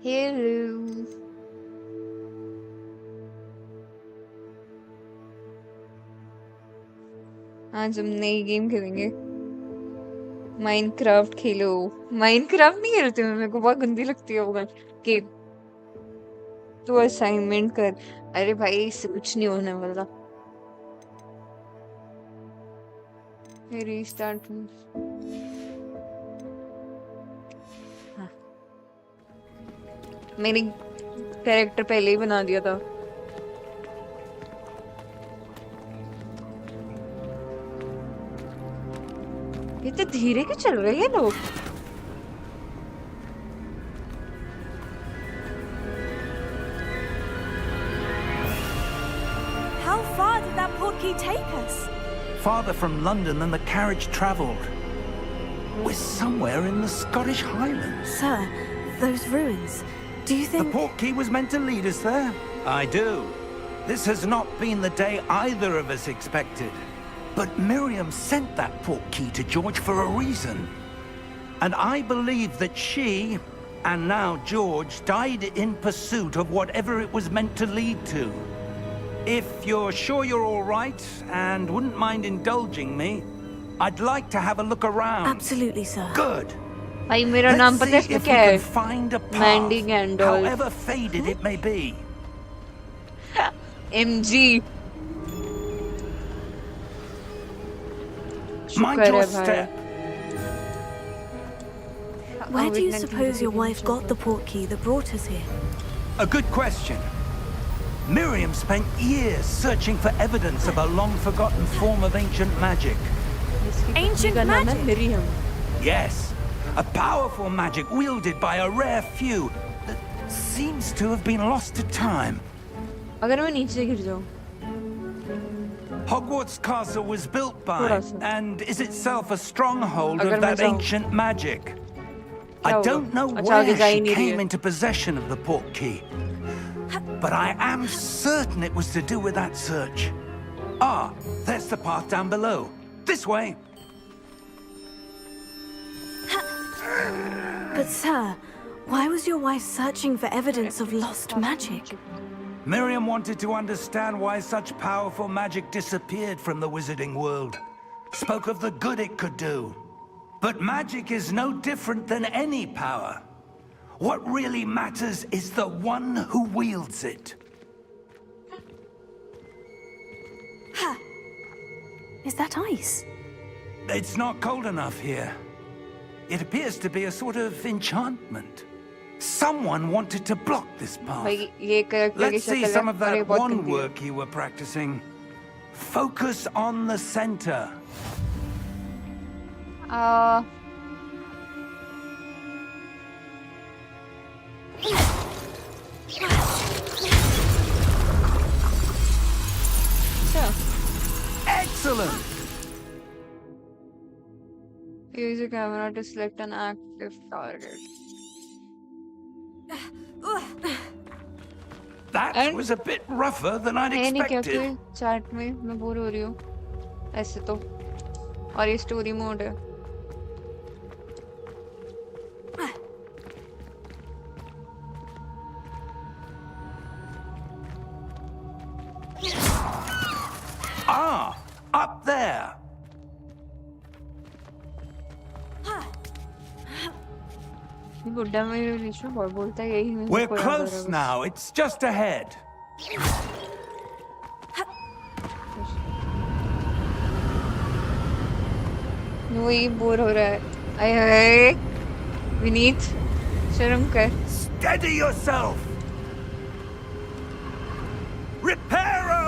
Hello. आज हम नई गेम खेलेंगे। माइनक्राफ्ट खेलो। माइनक्राफ्ट नहीं खेलती मैं, मेरे को बहुत गंदी लगती है वो गेम। तू असाइनमेंट कर। अरे भाई इससे कुछ नहीं होने वाला। रीस्टार्ट। हाँ, मैंने कैरेक्टर पहले ही बना दिया था। इतने धीरे क्यों चल रहे हैं लोग? How far did that portkey take us? Farther from London than the carriage travelled. We're somewhere in the Scottish Highlands. Sir, those ruins. Do you The think... portkey was meant to lead us there? I do. This has not been the day either of us expected. But Miriam sent that portkey to George for a reason. And I believe that she, and now George, died in pursuit of whatever it was meant to lead to. If you're sure you're all right and wouldn't mind indulging me, I'd like to have a look around. Absolutely, sir. Good. भाई मेरा नाम Let's पता है see इसमें if क्या we है? can find a Mandy path, Gandalf. however faded it may be. MG। Mind शुक्र your है भाई। step. Where do you suppose your wife got the portkey that brought us here? A good question. Miriam spent years searching for evidence of a long-forgotten form of ancient magic. Ancient का नाम है magic? Miriam. Yes, a powerful magic wielded by a rare few that seems to have been lost to time. अगर मैं नीचे गिर जाऊँ? Hogwarts Castle was built by थोड़ा सा। and is itself a stronghold अगर of मैं that जाऊँ? ancient magic. I क्या होगा? don't know अच्छा, आगे where जा ही she नहीं रही came है। into possession of the portkey, but I am certain it was to do with that search. Ah, there's the path down below. This way. But, sir, why was your wife searching for evidence of lost magic? Miriam wanted to understand why such powerful magic disappeared from the wizarding world. Spoke of the good it could do. But magic is no different than any power. What really matters is the one who wields it. Is that ice? It's not cold enough here. It appears to be a sort of enchantment. Someone wanted to block this path. भाई ये character की Let's see शक्ल some है, of और ये that बहुत one गंदी है। work you were practicing. Focus on the center. Excellent! Use a camera to select an active target. That And- was a bit rougher than I'd है नहीं क्या expected. कोई चैट में मैं बोर हो रही हूँ ऐसे तो। और ये स्टोरी मोड है। Ah, up there. ये बुड्ढा मेरे बीच में बहुत बोलता है यही मुझे We're कोई याद आ रहा close है now. It's just ahead. बस। वही बोर हो रहा है। आए हाय विनीत शर्म कर। Steady yourself. Reparo!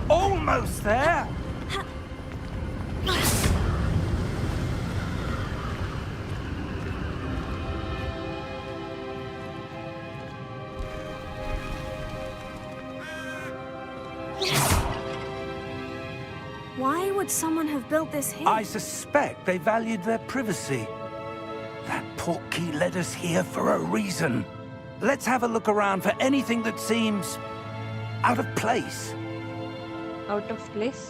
Almost there. would someone have built this here? I suspect they valued their privacy. That portkey led us here for a reason. Let's have a look around for anything that seems out of place. Out of place.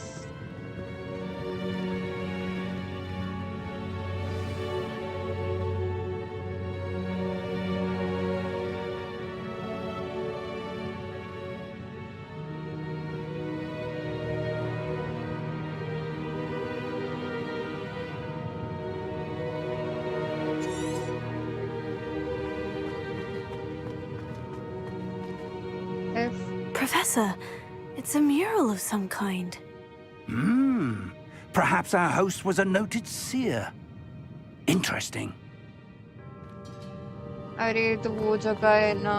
F. Professor, it's a mural of some kind. Perhaps our host was a noted seer. Interesting. अरे तो वो जगह है ना,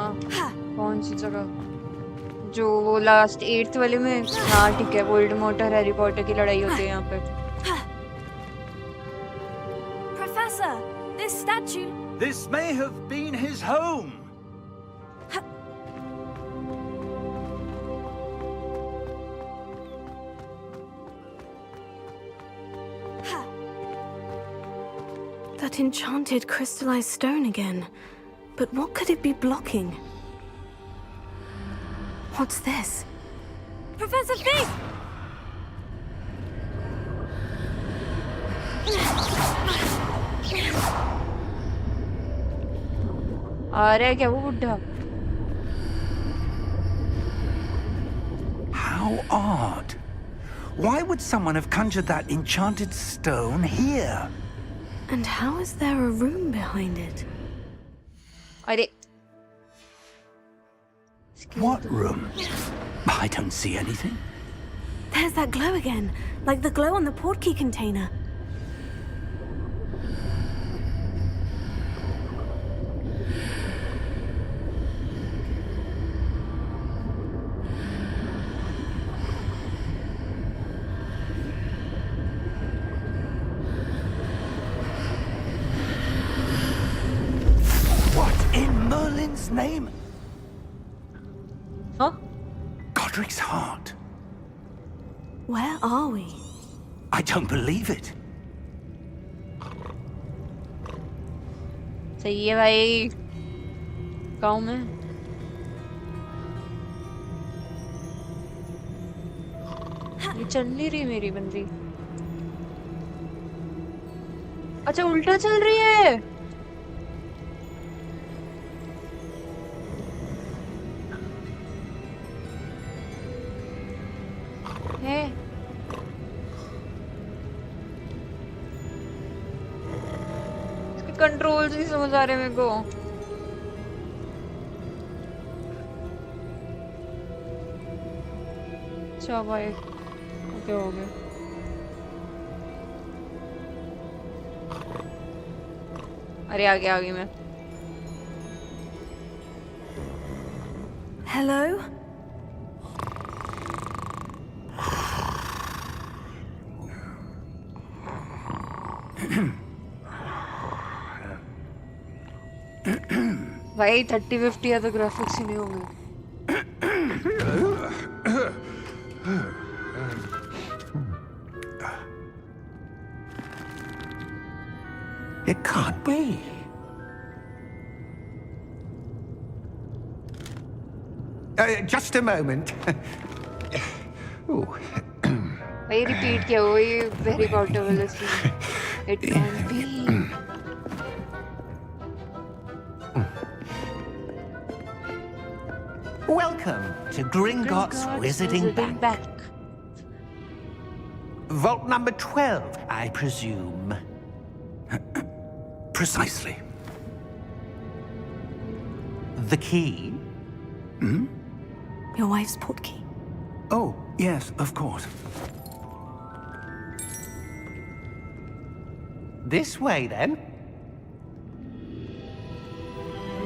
कौन सी जगह जो वो लास्ट 8th वाले में? हाँ ठीक है, वोल्डेमॉर्ट और हैरी पॉटर की लड़ाई होती है यहाँ पे. Professor, this statue. This may have been his home. That enchanted crystallized stone again. But what could it be blocking? What's this? Professor Fig! आ रहा है क्या वो बुड्ढा? How odd. Why would someone have conjured that enchanted stone here? And how is there a room behind it? अरे What room? I don't see anything. There's that glow again, like the glow on the portkey container. What in Merlin's name? हाँ? Godric's heart. Where are we? I don't believe it. सही है भाई. गाँव में. ये चल नहीं रही मेरी बंदी. अच्छा उल्टा चल रही है. है. इसके कंट्रोल्स नहीं समझ आ रहे मेरे को. अच्छा भाई ओके हो गया. अरे आ गई मैं. Hello? भाई 30-50 या तो ग्राफिक्स ही नहीं होंगे. It can't be. Just a moment. Ooh. भाई रिपीट किया वो ये very portable scene. It can be. Welcome to Gringotts Wizarding Bank. Vault number 12, I presume. Precisely. The key? Your wife's portkey. Oh, yes, of course. This way, then.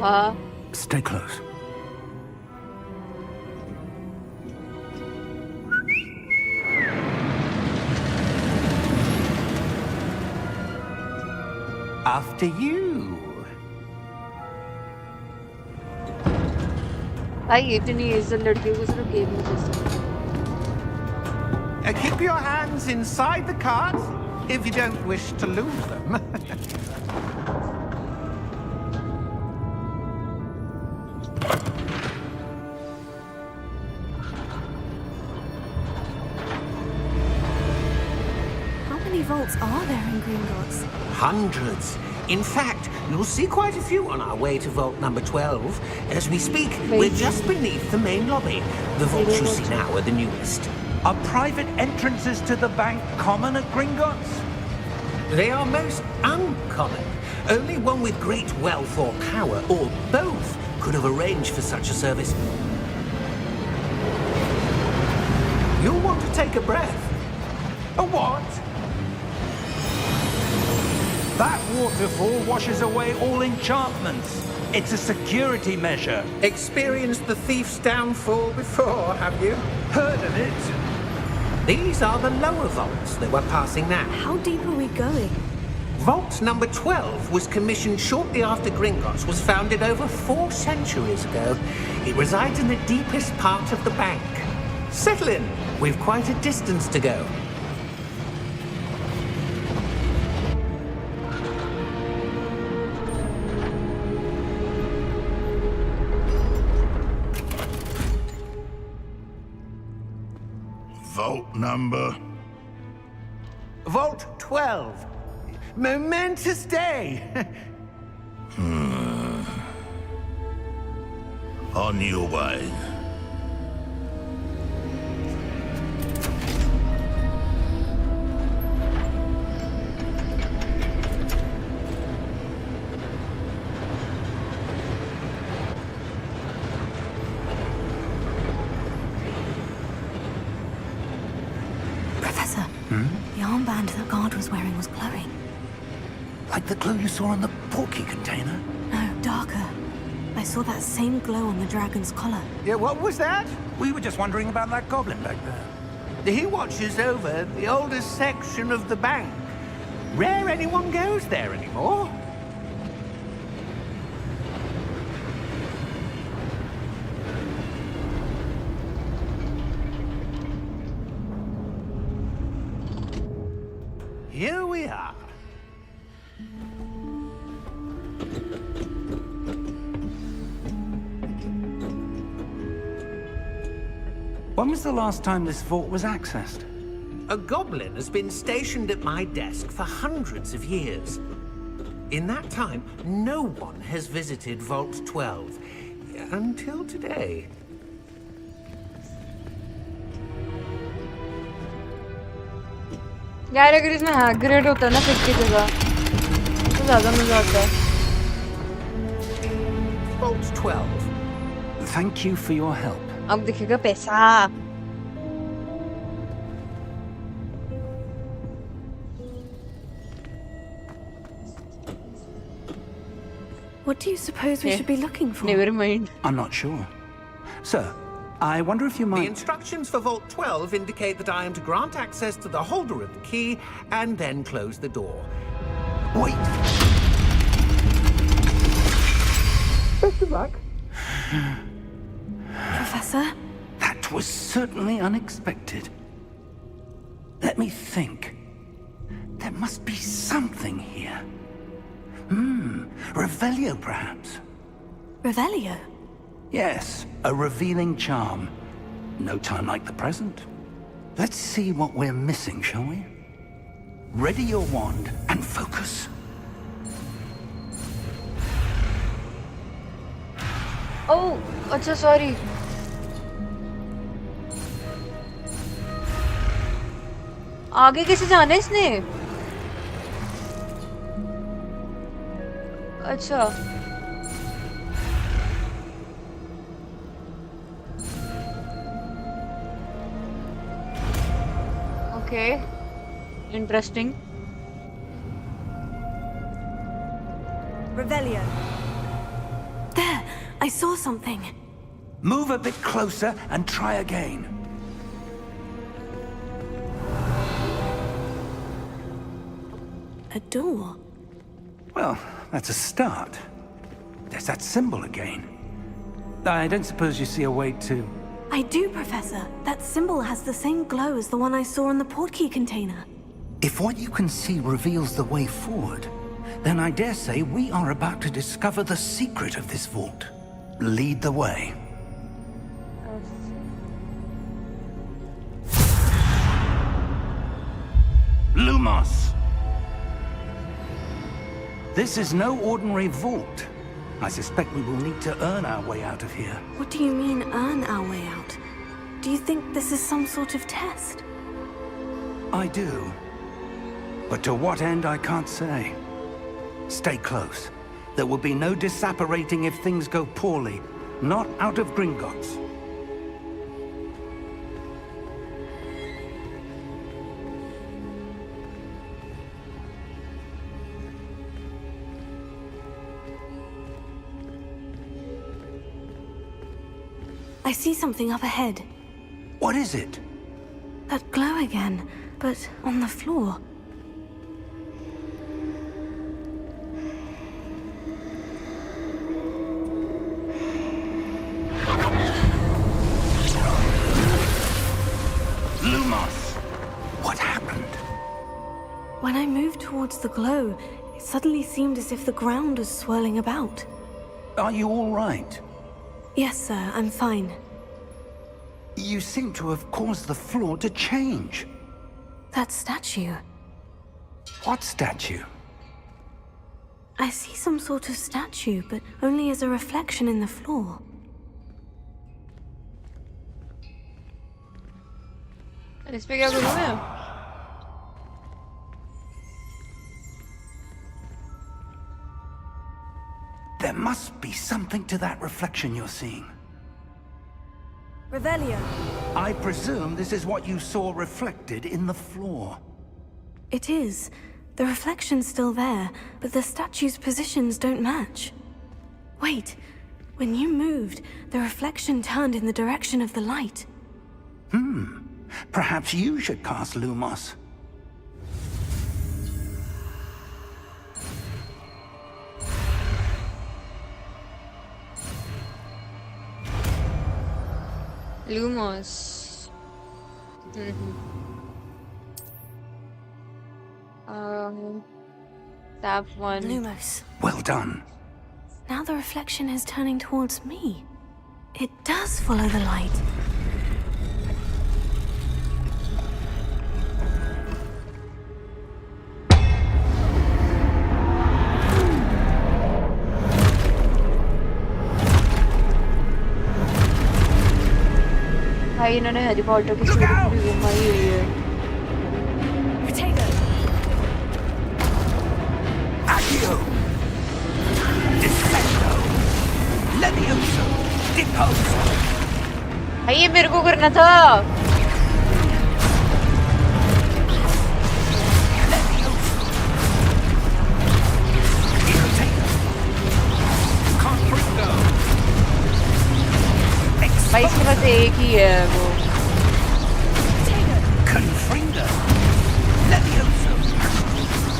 वाह. Stay close. After you. भाई इतनी इज्जत लड़के को सिर्फ game में जैसे. Keep your hands inside the cart if you don't wish to lose them. How many vaults are there in Gringotts? Hundreds. In fact, you'll see quite a few on our way to vault number 12. As we speak, we're just beneath the main lobby. The vaults you see now are the newest. Are private entrances to the bank common at Gringotts? They are most uncommon. Only one with great wealth or power, or both, could have arranged for such a service. You'll want to take a breath. A what? That waterfall washes away all enchantments. It's a security measure. Experienced the thief's downfall before, have you? Heard of it? These are the lower vaults that we're passing now. How deep are we going? Vault number 12 was commissioned shortly after Gringotts was founded over 4 centuries ago. It resides in the deepest part of the bank. Settle in. We've quite a distance to go. Vault number? Vault 12. Momentous day. On your way. Professor, the armband that guard was wearing was glowing. Like the glow you saw on the porky container? No, darker. I saw that same glow on the dragon's collar. Yeah, what was that? We were just wondering about that goblin back there. He watches over the oldest section of the bank. Rare anyone goes there anymore. Here we are. When was the last time this vault was accessed? A goblin has been stationed at my desk for hundreds of years. In that time, no one has visited Vault 12. Until today. यार अगर इसमें hack grade होता ना फिर की जगह तो ज़्यादा मजा आता है. Vault 12. Thank you for your help. अब दिखेगा पैसा. What do you suppose we should be looking for? Never mind. I'm not sure. Sir, I wonder if you The might... instructions for Vault 12 indicate that I am to grant access to the holder of the key and then close the door. Wait! Best of luck. Professor? That was certainly unexpected. Let me think. There must be something here. Revelio, perhaps. Revelio? Yes, a revealing charm. No time like the present. Let's see what we're missing, shall we? Ready your wand and focus. Oh, अच्छा sorry. आगे कैसे जाना है इसने? अच्छा. Okay. Interesting. Revelio. There! I saw something. Move a bit closer and try again. A door. Well, that's a start. There's that symbol again. I don't suppose you see a way to... I do, Professor. That symbol has the same glow as the one I saw on the portkey container. If what you can see reveals the way forward, then I dare say we are about to discover the secret of this vault. Lead the way. Lumos! This is no ordinary vault. I suspect we will need to earn our way out of here. What do you mean, earn our way out? Do you think this is some sort of test? I do. But to what end, I can't say. Stay close. There will be no disapparating if things go poorly. Not out of Gringotts. I see something up ahead. What is it? That glow again, but on the floor. Lumos! What happened? When I moved towards the glow, it suddenly seemed as if the ground was swirling about. Are you all right? Yes, sir, I'm fine. You seem to have caused the floor to change. That statue. What statue? I see some sort of statue, but only as a reflection in the floor. इस पे क्या करूँ मैं? There must be something to that reflection you're seeing. Revelio. I presume this is what you saw reflected in the floor. It is. The reflection's still there, but the statue's positions don't match. Wait. When you moved, the reflection turned in the direction of the light. Perhaps you should cast Lumos. Lumos. Tap 1. Lumos. Well done. Now the reflection is turning towards me. It does follow the light. भाई इन्होंने Harry Potter की story पूरी घुमाई हुई है. Accio! Defendo! Levioso! Deposo! भाई ये मेरे को करना था. Levioso! Irritator! Confringo! भाई इसके पास एक ही है वो. Confringo! Levioso!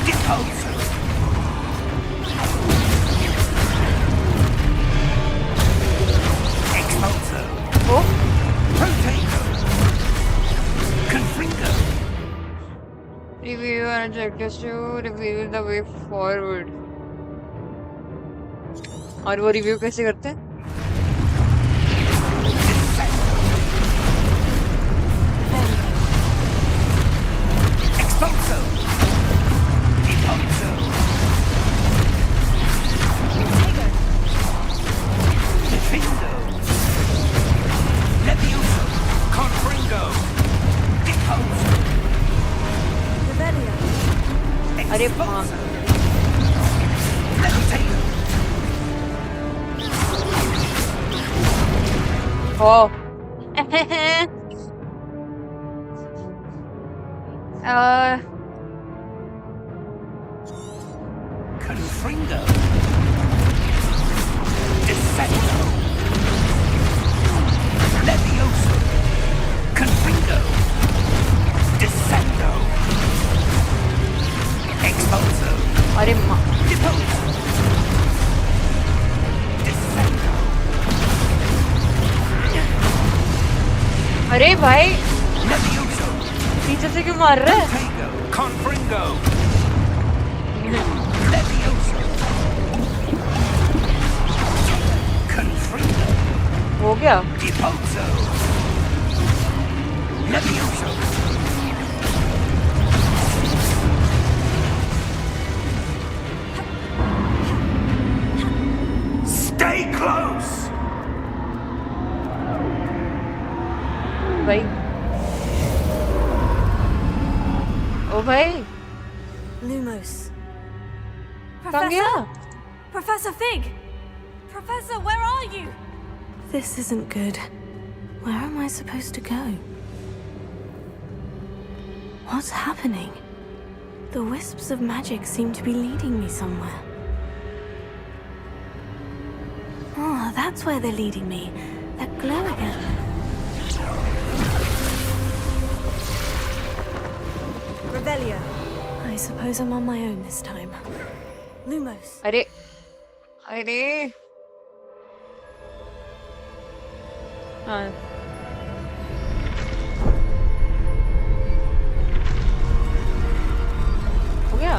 Deposo! Expulso! Oh? Rotato! Confringo! Review and objectives to reveal the way forward. और वो रिव्यू कैसे करते हैं? Expulso! Deposo! Defendo! Levioso! Confringo! Deposo! अरे माँ. Levitator! Oh. Confringo! Descendo! Levioso! Confringo! Descendo! Expulso! अरे माँ. Deposo! Descendo! अरे भाई Levioso, पीछे से क्यों मार रहा है? Tego, Confringo. Levioso. Confringo. हो गया? Depozo. Levioso. Stay close. भाई ओ भाई Lumos. कहाँ गया? Professor Fig! Professor, where are you? This isn't good. Where am I supposed to go? What's happening? The wisps of magic seem to be leading me somewhere. Oh, that's where they're leading me. That glow again. Revelio. I suppose I'm on my own this time. Lumos. अरे अरे हाँ हो गया?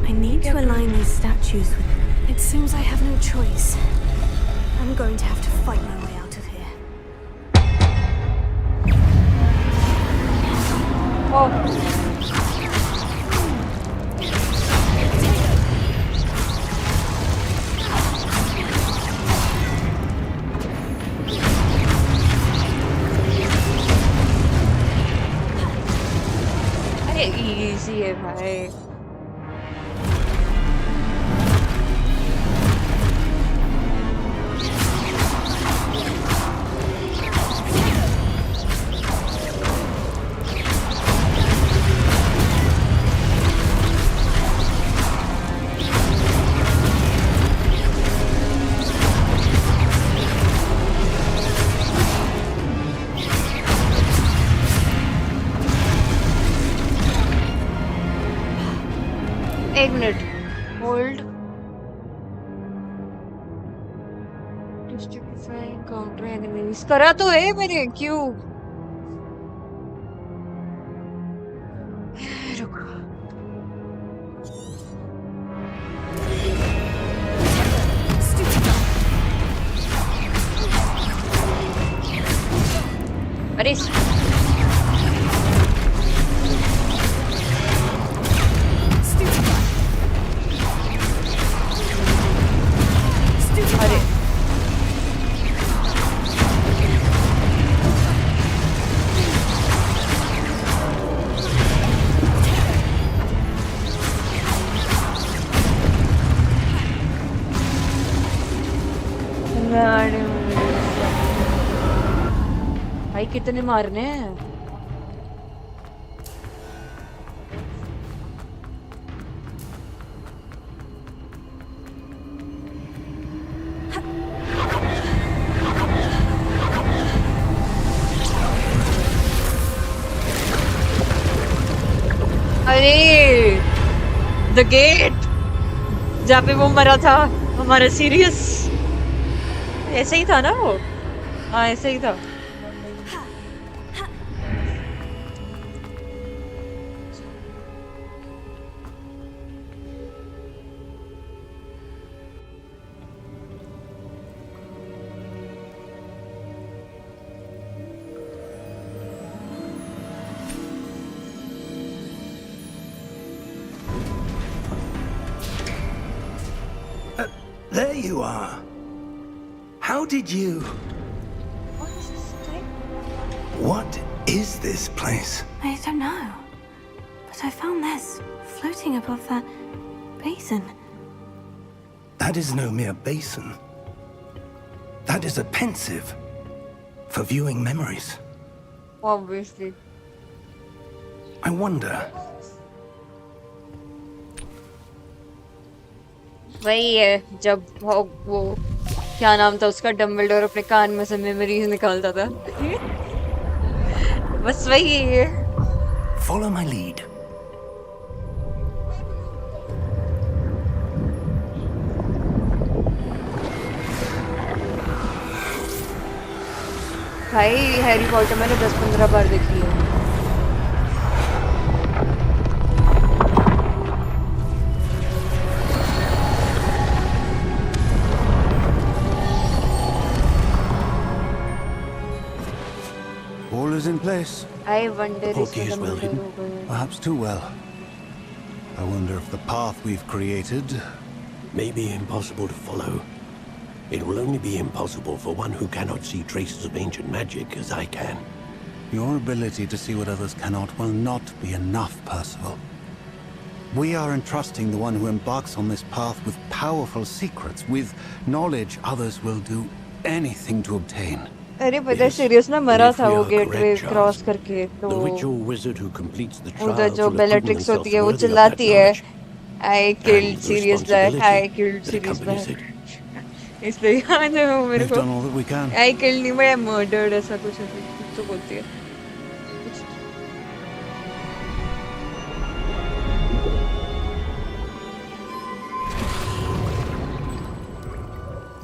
I need to align these statues with... It seems I have no choice. I'm going to have to fight my way out of here. ओ अरे easy है भाई एक minute hold distributing counter enemies करा तो है मैंने क्यों रुको अरे अरे भाई कितने मारने हैं अरे द गेट जहाँ पे वो मरा था हमारा सीरियस ऐसे ही था ना वो हाँ ऐसे ही था There you are. How did you... What is this place? I don't know. But I found this floating above that basin. That is no mere basin. That is a pensive for viewing memories. obviously I wonder... वही है जब वो क्या नाम था उसका, Dumbledore अपने कान में से मेमोरीज निकालता था। बस वही है। Follow my lead. भाई हैरी पॉटर मैंने 10-15 बार देखी है। All is in place. I wonder Porky इसमें is well डम्बलडोर hidden. होगा। Perhaps too well. I wonder if the path we've created... May be impossible to follow. It will only be impossible for one who cannot see traces of ancient magic as I can. Your ability to see what others cannot will not be enough, Percival. We are entrusting the one who embarks on this path with powerful secrets, with knowledge others will do anything to obtain. अरे पता है Yes, serious ना मरा if था we वो are gateway correct, cross Charles, करके तो The ritual wizard who completes the उधर trials जो will have proven बेलेट्रिक्स himself होती है वो worthy of that चिल्लाती है knowledge. I And killed the Sirius Black, I responsibility killed that serious accompanies black, it. इसलिए याद है वो मेरे We've को। done all that we can. I killed नहीं, मैं मर्डर्ड ऐसा कुछ तो बोलती है।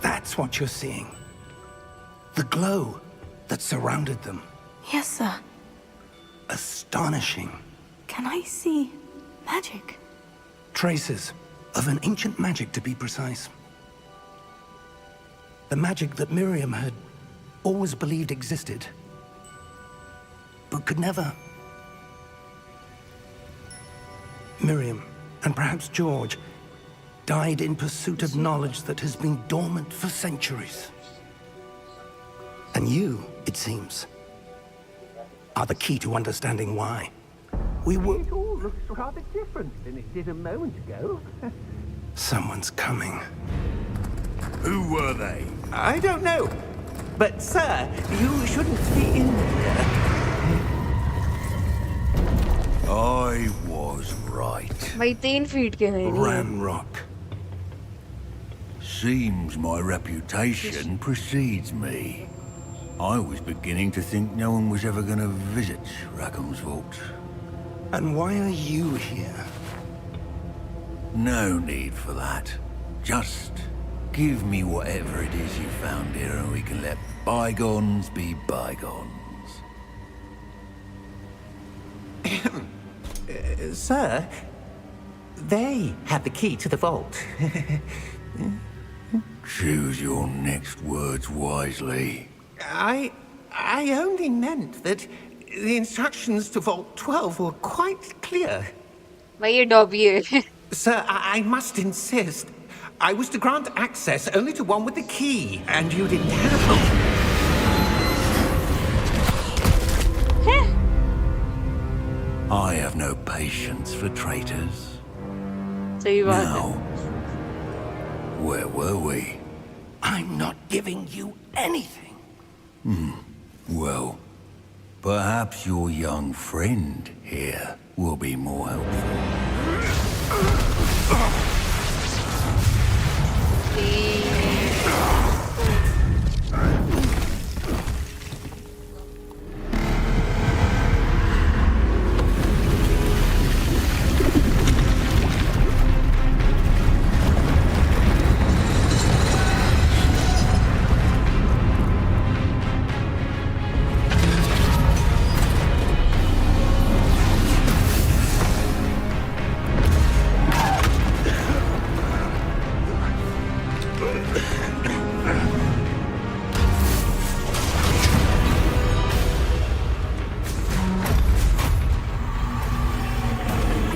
That's what you're seeing. The glow that surrounded them. Yes, sir. Astonishing. Can I see magic? Traces of an ancient magic, to be precise. The magic that Miriam had always believed existed, but could never. Miriam, and perhaps George, died in pursuit of knowledge that has been dormant for centuries. And you, it seems, are the key to understanding why. We were... It all looks rather different than it did a moment ago. Someone's coming. Who were they? I don't know. But, sir, you shouldn't be in here. I was right. भाई 3 feet के हैं नहीं। Ranrock. Seems my reputation precedes me. I was beginning to think no one was ever going to visit Rackham's vault. And why are you here? No need for that. Just give me whatever it is you found here and we can let bygones be bygones. Sir, they had the key to the vault. Choose your next words wisely. I only meant that the instructions to Vault 12 were quite clear. भाई ये dobby है। Sir, I must insist. I was to grant access only to one with the key, and you didn't have. I have no patience for traitors. सही बात है। Now, where were we? I'm not giving you anything. Well, perhaps your young friend here will be more helpful.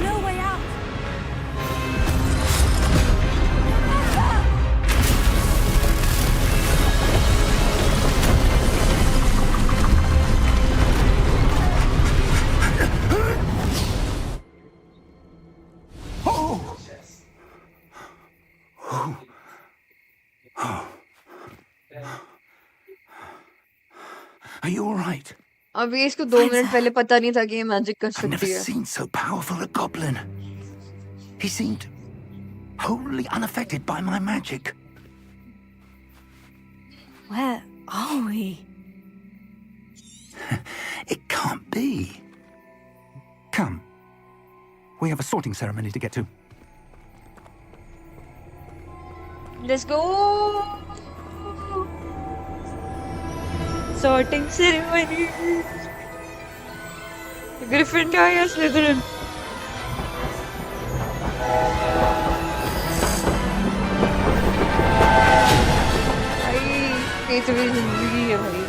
No way out. Are you all right? अभी इसको 2 minute पहले पता नहीं था कि ये मैजिक कर I've never सकती है। seen so powerful a goblin. He seemed wholly unaffected by my magic. Where are we? It can't be. Come. We have a sorting ceremony to get to. Let's go. Sorting ceremony. Gryffindor या Slytherin? भाई ये तो मेरी जिंदगी है भाई.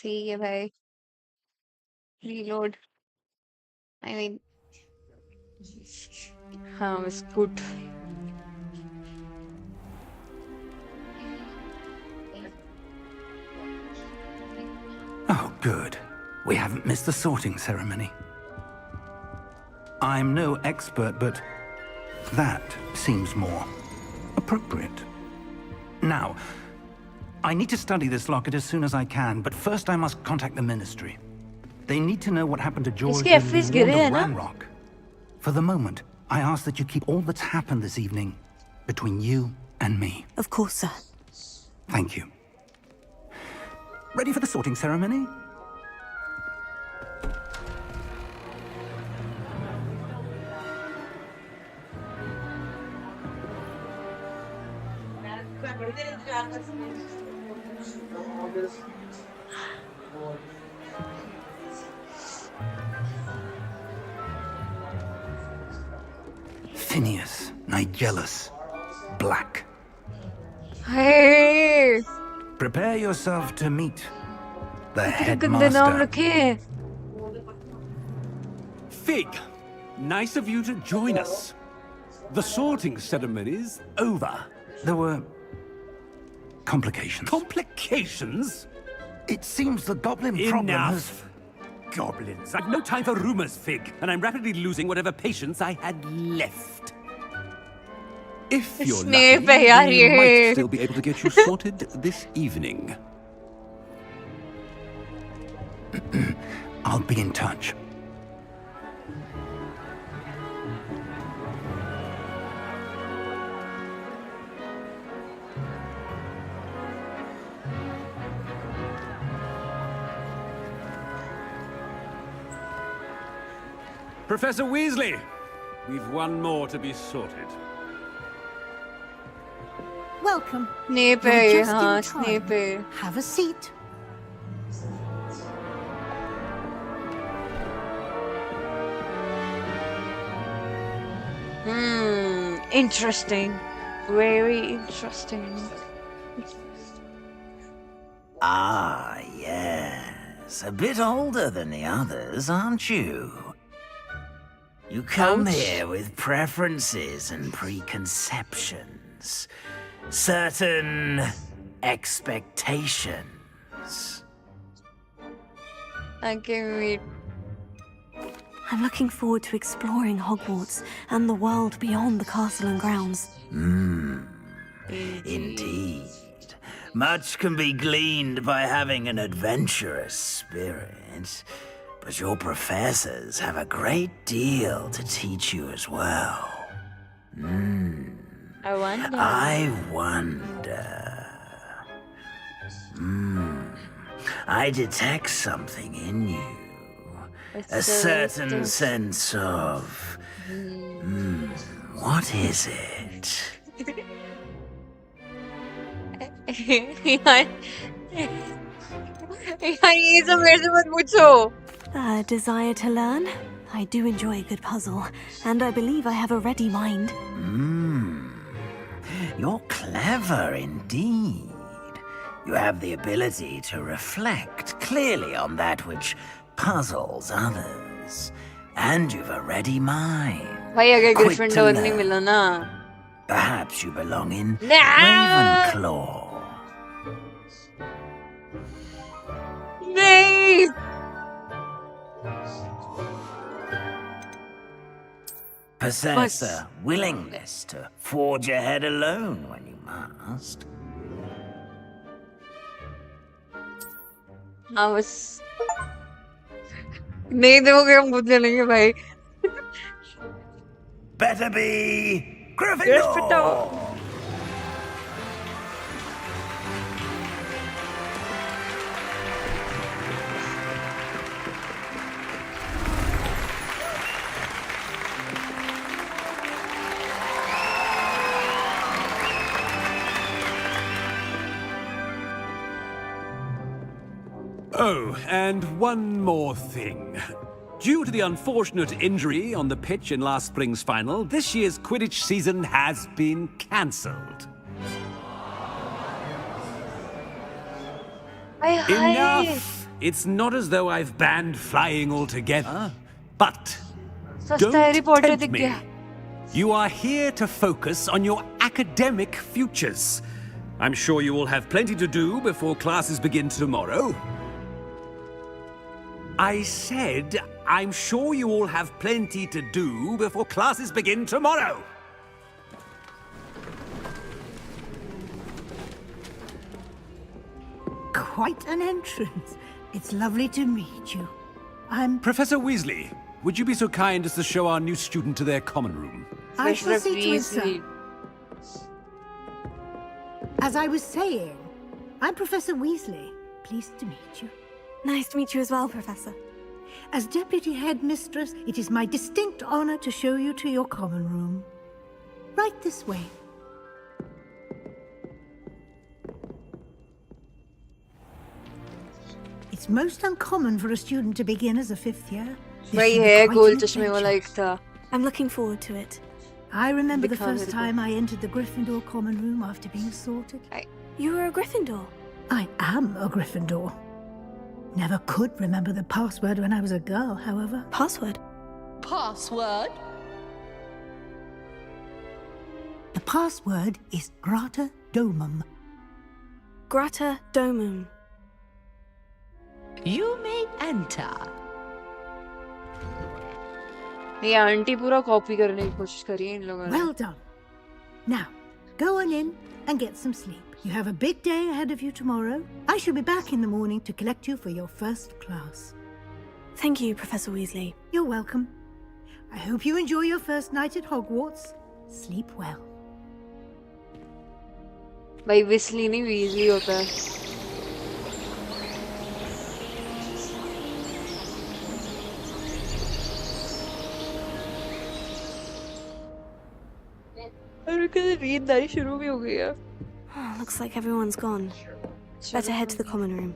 ठीक है भाई. Reload. I mean, हाँ बस good. Oh, good. We haven't missed the sorting ceremony. I'm no expert, but that seems more appropriate. Now, I need to study this locket as soon as I can, but first I must contact the Ministry. They need to know what happened to George इसके FVs and गिरे हैं Wanda ना? Ranrock. For the moment, I ask that you keep all that's happened this evening between you and me. Of course, sir. Thank you. Ready for the sorting ceremony? Phineas, Nigellus, Black. Hey, Prepare yourself to meet the गंदे नाम headmaster. रखे हैं. Fig, nice of you to join us. The sorting ceremony's over. There were complications. Complications? It seems the goblin problem has... Enough. Goblins. I've no time for rumors, Fig, and I'm rapidly losing whatever patience I had left. If you're Snape lucky, है यार we ये. might still be able to get you sorted this evening. I'll be in touch. Professor Weasley, we've one more to be sorted. Welcome. Snape You're है just in हाँ time. Snape है. Have a seat. Interesting. Very interesting. Ah, yes. A bit older than the others, aren't you? You come Ouch. here with preferences and preconceptions. Certain expectations. I can read. I'm looking forward to exploring Hogwarts and the world beyond the castle and grounds. Indeed. Much can be gleaned by having an adventurous spirit, but your professors have a great deal to teach you as well. I wonder. I wonder. I detect something in you. A certain sense of... what is it? यार ये सब मेरे से मत पूछो. A desire to learn? I do enjoy a good puzzle, and I believe I have a ready mind. You're clever indeed. You have the ability to reflect clearly on that which puzzles others. And you've a ready mind. भाई अगर Quick to Gryffindor नहीं learn. मिला ना Perhaps you belong in No! Ravenclaw. नहीं Possess a willingness to forge ahead alone when you must. हाँ बस नहीं दोगे हम खुद ले लेंगे भाई Better be Gryffindor. Gryffindor. Oh, and one more thing. Due to the unfortunate injury on the pitch in last spring's final, this year's Quidditch season has been cancelled. Enough! It's not as though I've banned flying altogether, but सस्ता Harry Potter tempt दिख me. गया You are here to focus on your academic futures. I'm sure you will have plenty to do before classes begin tomorrow. I said, I'm sure you all have plenty to do before classes begin tomorrow. Quite an entrance. It's lovely to meet you. I'm... Professor Weasley, would you be so kind as to show our new student to their common room? I shall Mr. see to it, sir. Weasley. As I was saying, I'm Professor Weasley. Pleased to meet you. Nice to meet you as well, Professor. As Deputy Headmistress, it is my distinct honor to show you to your common room. Right this way. It's most uncommon for a student to begin as a fifth year. This वही should be है quite goal an चश्मे वाला adventure. एक था I'm looking forward to it. I remember the Dikhao first मेरे को. time I entered the Gryffindor common room after being sorted. You were a Gryffindor. I am a Gryffindor. Never could remember the password when I was a girl, however. Password? Password? The password is Grata Domum. Grata Domum. You may enter. ये aunty पूरा copy करने की कोशिश करी है इन लोगों ने Well done. Now, go on in and get some sleep. You have a big day ahead of you tomorrow. I shall be back in the morning to collect you for your first class. Thank you, Professor Weasley. You're welcome. I hope you enjoy your first night at Hogwarts. Sleep well. भाई विस्ली नहीं Weasley होता है और कल नींद आई शुरू भी हो गई है Oh, looks like everyone's gone. Better head to the common room.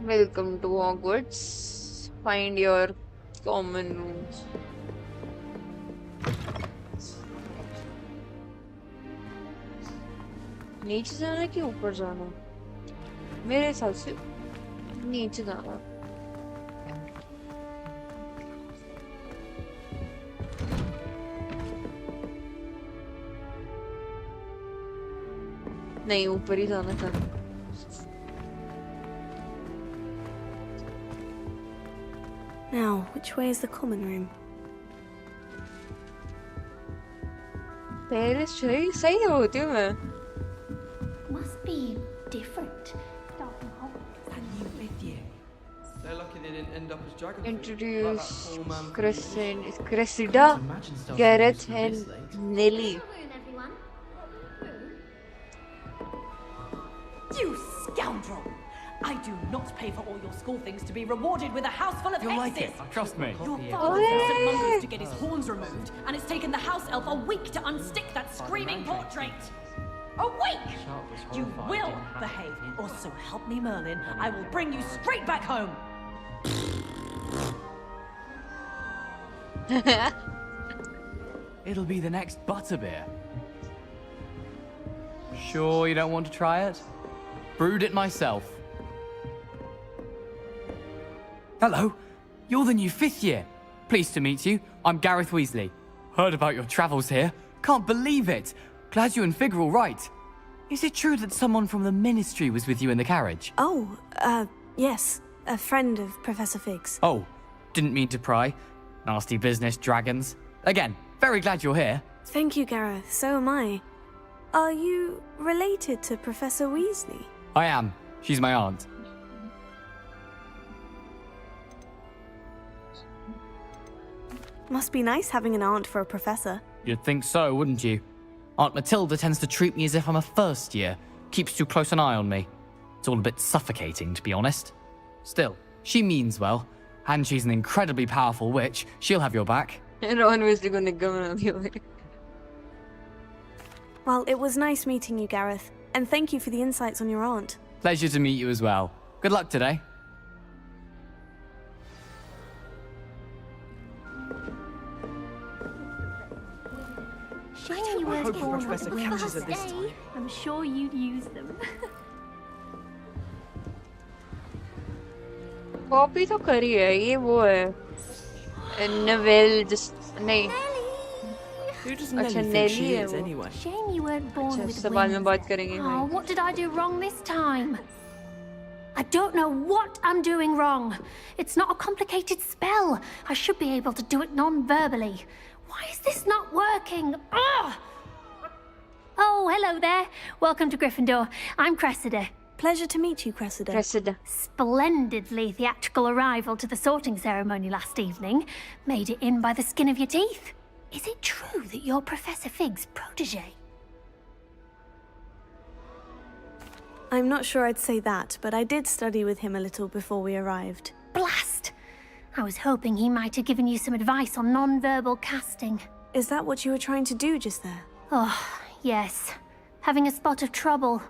Welcome to Hogwarts. Find your common rooms. नीचे जाना है कि ऊपर जाना है? मेरे हिसाब से नीचे जाना है। नहीं ऊपर ही जाना था Now, which way is the common room? पहले सही होती हूँ मैं Must be different. They're lucky they didn't end up as dragonfruit. introduce Cressida, Gareth and Nelly. You scoundrel! I do not pay for all your school things to be rewarded with a house full of You'll like hexes! it, trust me. Your father sent some mongoose to get his horns removed, and it's taken the house elf a week to unstick that screaming portrait! A week! You will behave, or so help me Merlin, I will bring you straight back home! It'll be the next butterbeer. Sure you don't want to try it? Brewed it myself. Hello, you're the new 5th year. Pleased to meet you. I'm Gareth Weasley. Heard about your travels here. Can't believe it. Glad you and Fig are all right. Is it true that someone from the Ministry was with you in the carriage? Oh, yes. A friend of Professor Fig's. Oh, didn't mean to pry. Nasty business, dragons. Again, very glad you're here. Thank you, Gareth. So am I. Are you related to Professor Weasley? I am. She's my aunt. Must be nice having an aunt for a professor. You'd think so, wouldn't you? Aunt Matilda tends to treat me as if I'm a first year. Keeps too close an eye on me. It's all a bit suffocating, to be honest. Still, she means well. And she's an incredibly powerful witch. She'll have your back. Ron Weasley ko nagkamana diyo. Well, it was nice meeting you, Gareth. And thank you for the insights on your aunt. Pleasure to meet you as well. Good luck today. Shame you weren't hope born Professor with the catches her first this day. time. I'm sure you'd use them. Copy तो करी है ये वो है नवेल जिस नहीं Who does अच्छा Nelly think Nelly she है is वो anyway? Shame you weren't born अच्छा with इस सवाल में wings. बात करेंगे Oh, भाई what did I do wrong this time? I don't know what I'm doing wrong. It's not a complicated spell. I should be able to do it non-verbally. Why is this not working? Ugh! Oh, hello there. Welcome to Gryffindor. I'm Cressida. Pleasure to meet you, Cressida. Cressida. Splendidly theatrical arrival to the sorting ceremony last evening. Made it in by the skin of your teeth. Is it true that you're Professor Fig's protege? I'm not sure I'd say that, but I did study with him a little before we arrived. Blast! I was hoping he might have given you some advice on non-verbal casting. Is that what you were trying to do just there? Oh, yes. Having a spot of trouble.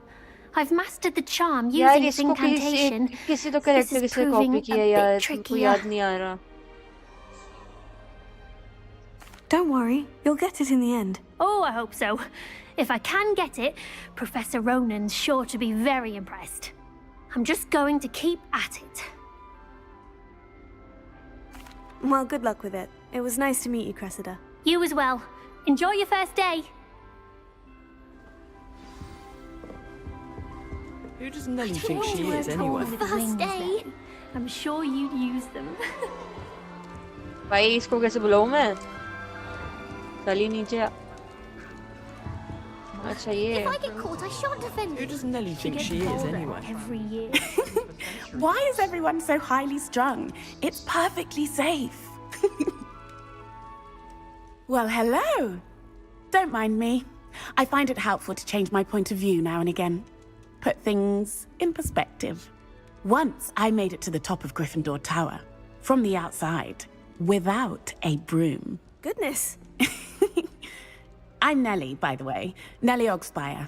I've mastered the charm यार using its इसको incantation. किसी तो This character is से copy proving a किया यार bit मुझको याद trickier. नहीं आ रहा Don't worry, you'll get it in the end. Oh, I hope so. If I can get it, Professor Ronan's sure to be very impressed. I'm just going to keep at it. Well, good luck with it. It was nice to meet you, Cressida. You as well. Enjoy your first day. Who does Nelly think she is anyway? First day. I'm sure you'd use them. भाई इसको कैसे बुलाऊं मैं चलिए नीचे आ अच्छा ये If I get caught, I shan't offend Who you. does Nelly think gets she is older anyway? Every year. Why is everyone so highly strung? It's perfectly safe. Well, hello. Don't mind me. I find it helpful to change my point of view now and again. Put things in perspective. Once I made it to the top of Gryffindor Tower, from the outside, without a broom. Goodness. I'm Nellie, by the way. Nellie Ogspire.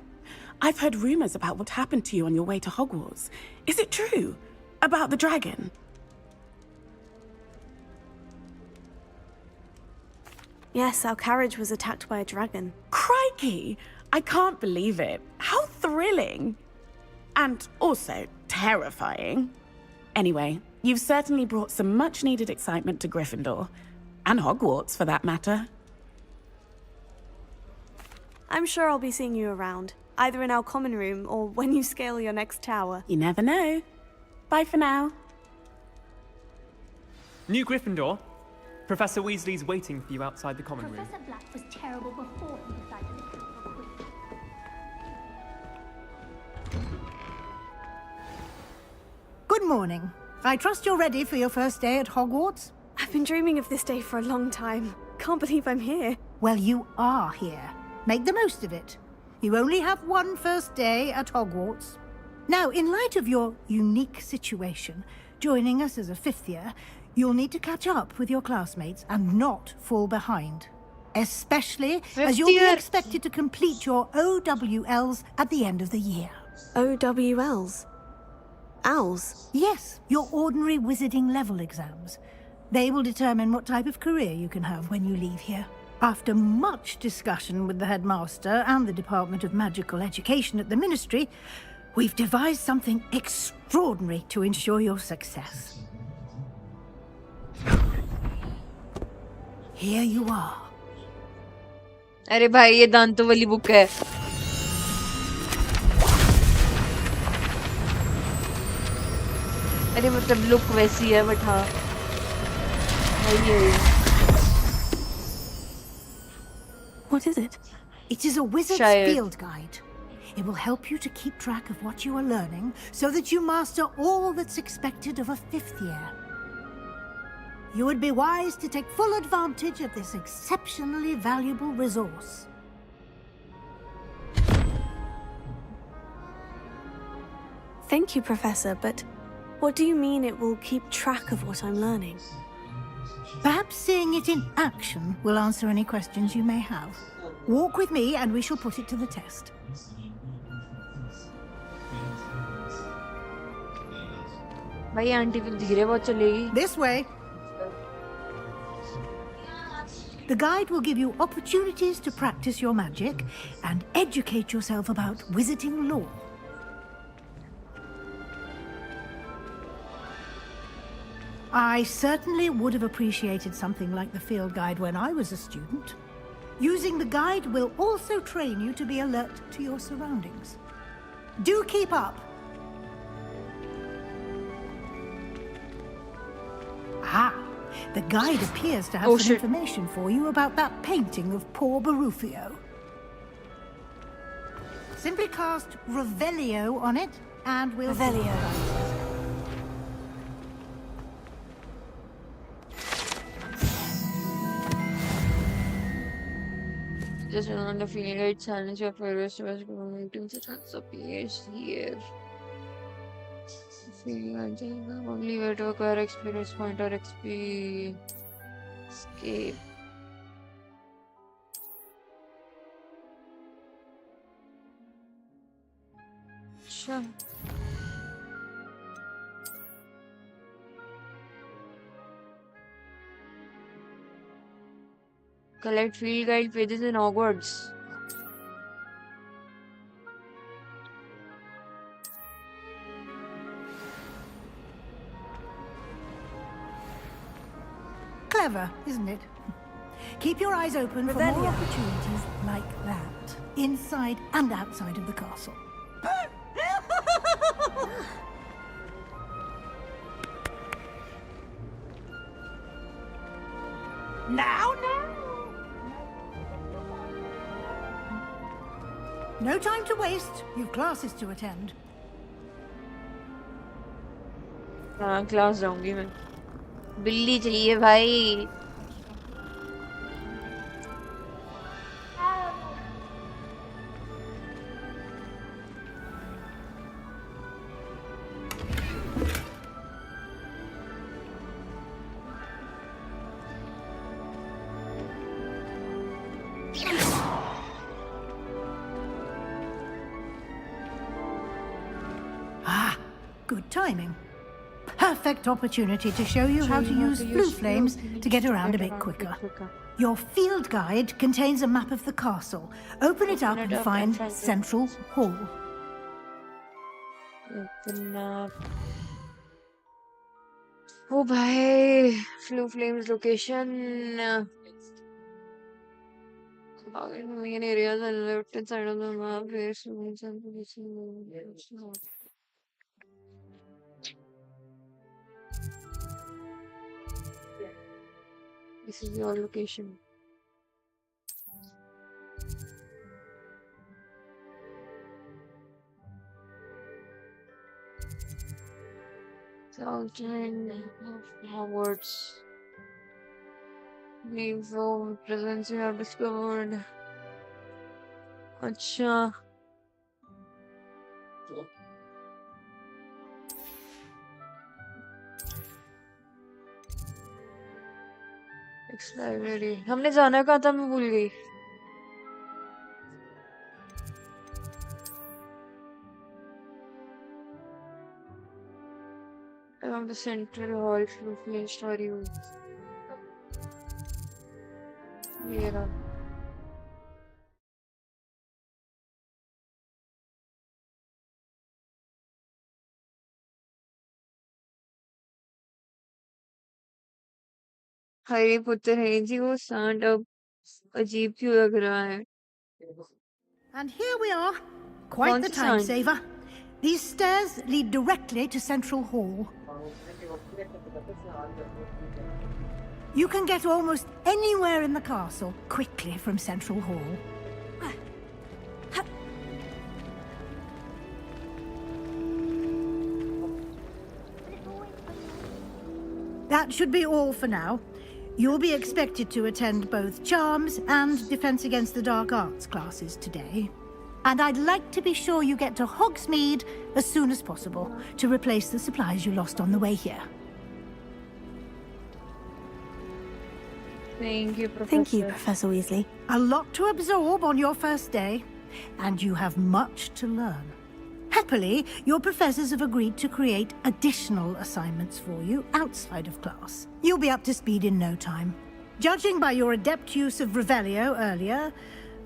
I've heard rumors about what happened to you on your way to Hogwarts. Is it true? About the dragon? Yes, our carriage was attacked by a dragon. Crikey! I can't believe it. How thrilling! And also terrifying. Anyway, you've certainly brought some much-needed excitement to Gryffindor. And Hogwarts, for that matter. I'm sure I'll be seeing you around, either in our common room or when you scale your next tower. You never know. Bye for now. New Gryffindor. Professor Weasley's waiting for you outside the common room. Professor Black was terrible before he decided to come for Quidditch. Good morning. I trust you're ready for your first day at Hogwarts? I've been dreaming of this day for a long time. Can't believe I'm here. Well, you are here. Make the most of it. You only have one first day at Hogwarts. Now, in light of your unique situation, joining us as a fifth year, you'll need to catch up with your classmates and not fall behind. Especially as you'll be expected to complete your OWLs at the end of the year. OWLs? Owls? Yes, your ordinary wizarding level exams. They will determine what type of career you can have when you leave here. After much discussion with the headmaster and the Department of Magical Education at the Ministry, we've devised something extraordinary to ensure your success. Here you are. अरे भाई ये दांतों वाली book है। अरे मतलब look वैसी है बट हाँ वही है। What is it? It is a wizard's Shayad. field guide. It will help you to keep track of what you are learning so that you master all that's expected of a 5th year. You would be wise to take full advantage of this exceptionally valuable resource. Thank you, Professor, but what do you mean it will keep track of what I'm learning? Perhaps seeing it in action will answer any questions you may have. Walk with me and we shall put it to the test. भाई aunty तो धीरे बहुत चलेगी। This way. The guide will give you opportunities to practice your magic and educate yourself about wizarding lore. I certainly would have appreciated something like the field guide when I was a student. Using the guide will also train you to be alert to your surroundings. Do keep up. Ah, the guide appears to have some information for you about that painting of poor Barufio. Simply cast Revelio on it and we'll... Revelio. Just on the field guide challenge your progress towards promoting the chance of PhD. Field guide is the only way to acquire experience point or XP. Escape. Sure. Collect field guide pages in Hogwarts. Clever, isn't it? Keep your eyes open for more opportunities like that, inside and outside of the castle. Now. No time to waste. You've classes to attend. हाँ class जाऊंगी मैं। बिल्ली चाहिए भाई। Ah, good timing. Perfect opportunity to show you how to use blue flames to get around a bit quicker. Your field guide contains a map of the castle. Open it up and find Central Hall. Open up. Oh भाई, Blue Flames location. Main areas on the left side of the map. Where students and position. This is your location. South end of Hogwarts. Leave the presence you have discovered. अच्छा library हमने जाना कहाँ था मैं भूल गई around the central hall Blue Flame story ये रहा। हरी पुत्र है जी वो सांड अब अजीब क्यों लग रहा है? And here we are. Quite the time saver. These stairs lead directly to Central Hall. You can get almost anywhere in the castle quickly from Central Hall. That should be all for now. You'll be expected to attend both Charms and Defense Against the Dark Arts classes today. And I'd like to be sure you get to Hogsmeade as soon as possible to replace the supplies you lost on the way here. Thank you, Professor. Thank you, Professor Weasley. A lot to absorb on your first day, and you have much to learn. Happily, your professors have agreed to create additional assignments for you outside of class. You'll be up to speed in no time. Judging by your adept use of Revelio earlier,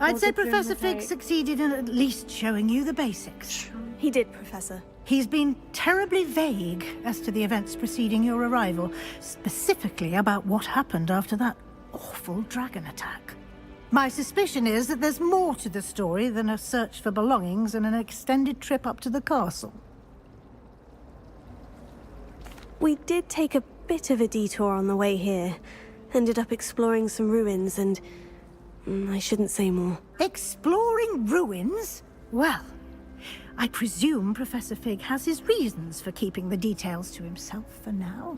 I'd say Professor Fig succeeded in at least showing you the basics. He did, Professor. He's been terribly vague as to the events preceding your arrival, specifically about what happened after that awful dragon attack. My suspicion is that there's more to the story than a search for belongings and an extended trip up to the castle. We did take a bit of a detour on the way here. Ended up exploring some ruins and... I shouldn't say more. Exploring ruins? Well, I presume Professor Fig has his reasons for keeping the details to himself for now.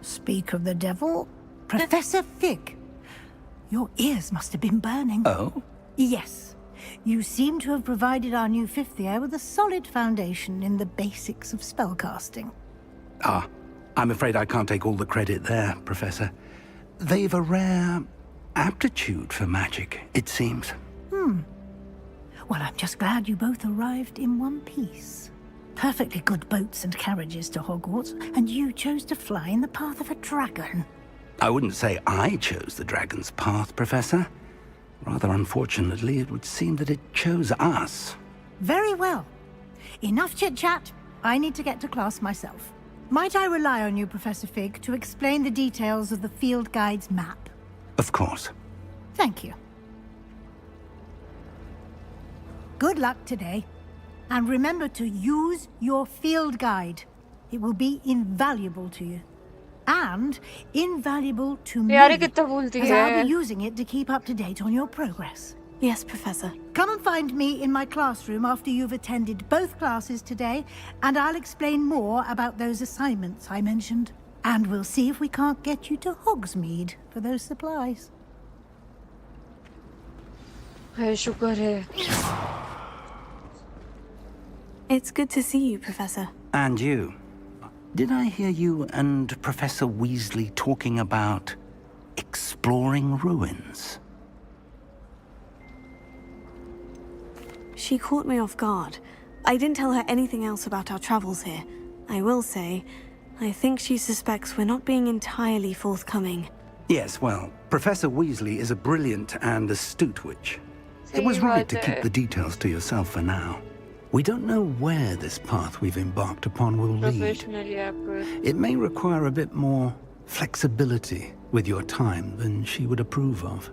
Speak of the devil, Professor Fig. Your ears must have been burning. Oh? Yes. You seem to have provided our new fifth year with a solid foundation in the basics of spellcasting. Ah, I'm afraid I can't take all the credit there, Professor. They've a rare aptitude for magic, it seems. Well, I'm just glad you both arrived in one piece. Perfectly good boats and carriages to Hogwarts, and you chose to fly in the path of a dragon. I wouldn't say I chose the dragon's path, Professor. Rather unfortunately, it would seem that it chose us. Very well. Enough chit-chat. I need to get to class myself. Might I rely on you, Professor Fig, to explain the details of the field guide's map? Of course. Thank you. Good luck today. And remember to use your field guide. It will be invaluable to you. And invaluable to me, यार ये कितना बोलती as I'll है? be using it to keep up to date on your progress. Yes, Professor. Come and find me in my classroom after you've attended both classes today, and I'll explain more about those assignments I mentioned. And we'll see if we can't get you to Hogsmeade for those supplies. है शुक्र है. It's good to see you, Professor. And you. Did I hear you and Professor Weasley talking about exploring ruins? She caught me off guard. I didn't tell her anything else about our travels here. I will say, I think she suspects we're not being entirely forthcoming. Yes, well, Professor Weasley is a brilliant and astute witch. It was सही right बात to keep है. the details to yourself for now. We don't know where this path we've embarked upon will lead. Professionally आपको. It may require a bit more flexibility with your time than she would approve of.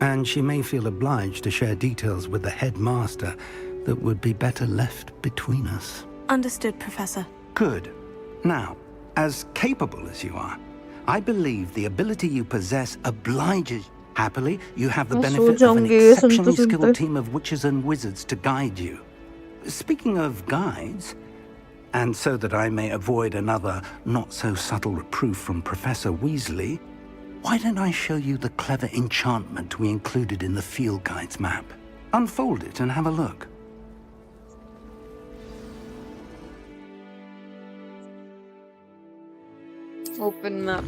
And she may feel obliged to share details with the headmaster that would be better left between us. Understood, Professor. Good. Now, as capable as you are, I believe the ability you possess obliges. Happily, you have the मैं benefit so of an जाऊंगी ये exceptionally सुनते skilled सुनते. team of witches and wizards to guide you. Speaking of guides, and so that I may avoid another not-so-subtle reproof from Professor Weasley, why don't I show you the clever enchantment we included in the field guide's map? Unfold it and have a look. Open map.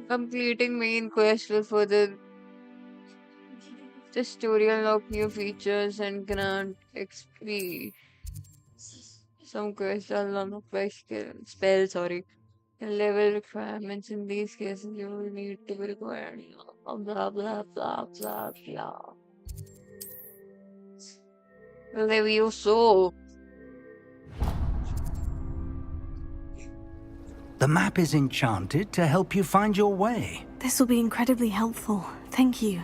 Completing main quest will further the story, unlock new features and grant XP. Some quests unlock by spell, sorry. Level requirements in these cases you will need to be required. Blah blah blah blah blah. Levioso. The map is enchanted to help you find your way. This will be incredibly helpful. Thank you.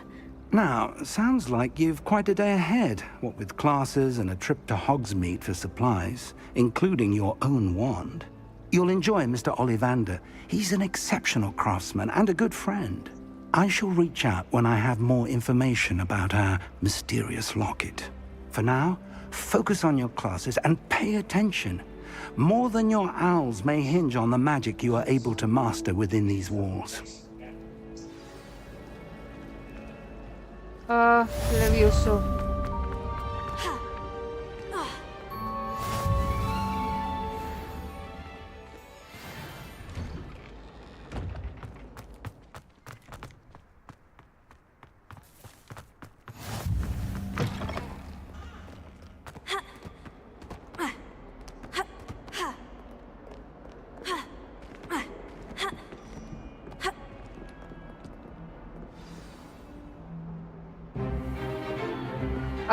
Now, sounds like you've quite a day ahead, what with classes and a trip to Hogsmeade for supplies, including your own wand. You'll enjoy Mr. Ollivander. He's an exceptional craftsman and a good friend. I shall reach out when I have more information about our mysterious locket. For now, focus on your classes and pay attention. More than your owls may hinge on the magic you are able to master within these walls. Levioso.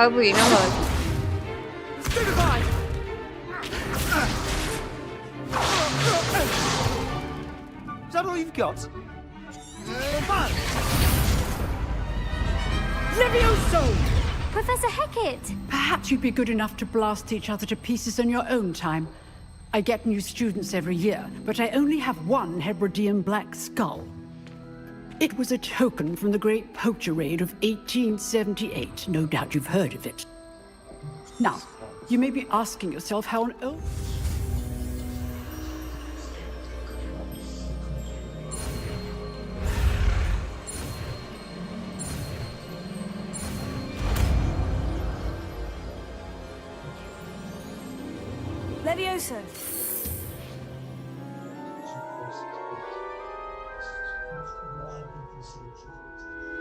अब हुई ना बात Is that all you've got? Levioso! Professor Hecat! Perhaps you'd be good enough to blast each other to pieces in your own time. I get new students every year, but I only have one Hebridean black skull. It was a token from the Great Poacher Raid of 1878. No doubt you've heard of it. Now, you may be asking yourself how on earth... Levioso.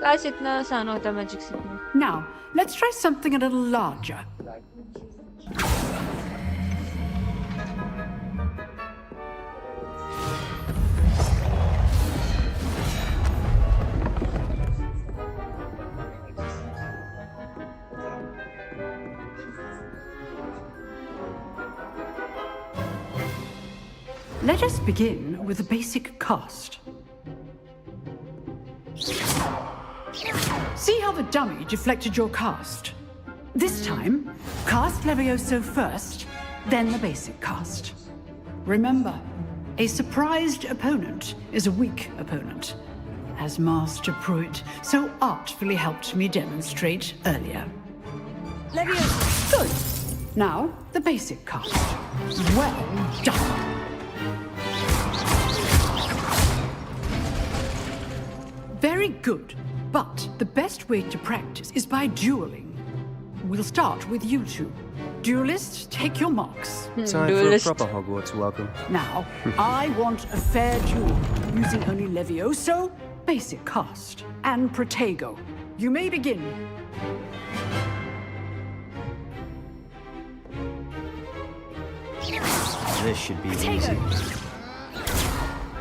काश इतना आसान होता magic सीखना Now, let's try something a little larger. Let us begin with a basic cast. See how the dummy deflected your cast? This time, cast Levioso first, then the basic cast. Remember, a surprised opponent is a weak opponent, as Master Pruitt so artfully helped me demonstrate earlier. Levioso! Good. Now, the basic cast. Well done. Very good. But the best way to practice is by dueling. We'll start with you two. Duelists, take your marks. Time for a proper Hogwarts welcome. Now, I want a fair duel, using only Levioso, basic cast, and Protego. You may begin. This should be easy.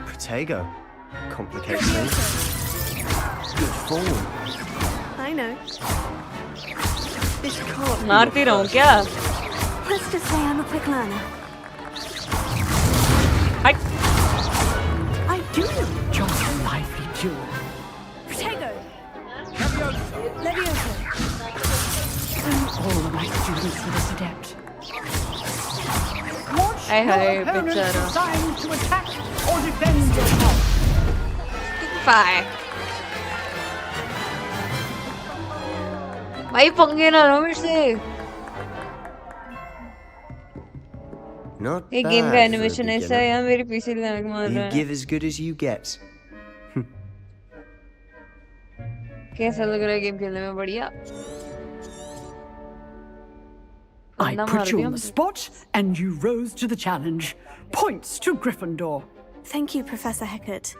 Protego. Complicates things. Good form. I know. This can't मारती रहूं क्या Let's just say I'm a quick learner. I do enjoy a lively duel. Protego! Levioso! All of my students for this adept. Hey, hey, Your opponent बेचारा assigned to attack or defend yourself. Bye. भाई पंगे ना लो मेरे से Not ये bad game का for a animation ऐसा है यार मेरे पीसी लैग मार रहा You है give as good as you get. कैसा लग रहा है गेम खेलने में बढ़िया I बंदा put मार you दिया on the मुझे spot, and you rose to the challenge. Points to Gryffindor. Thank you, Professor Hecat.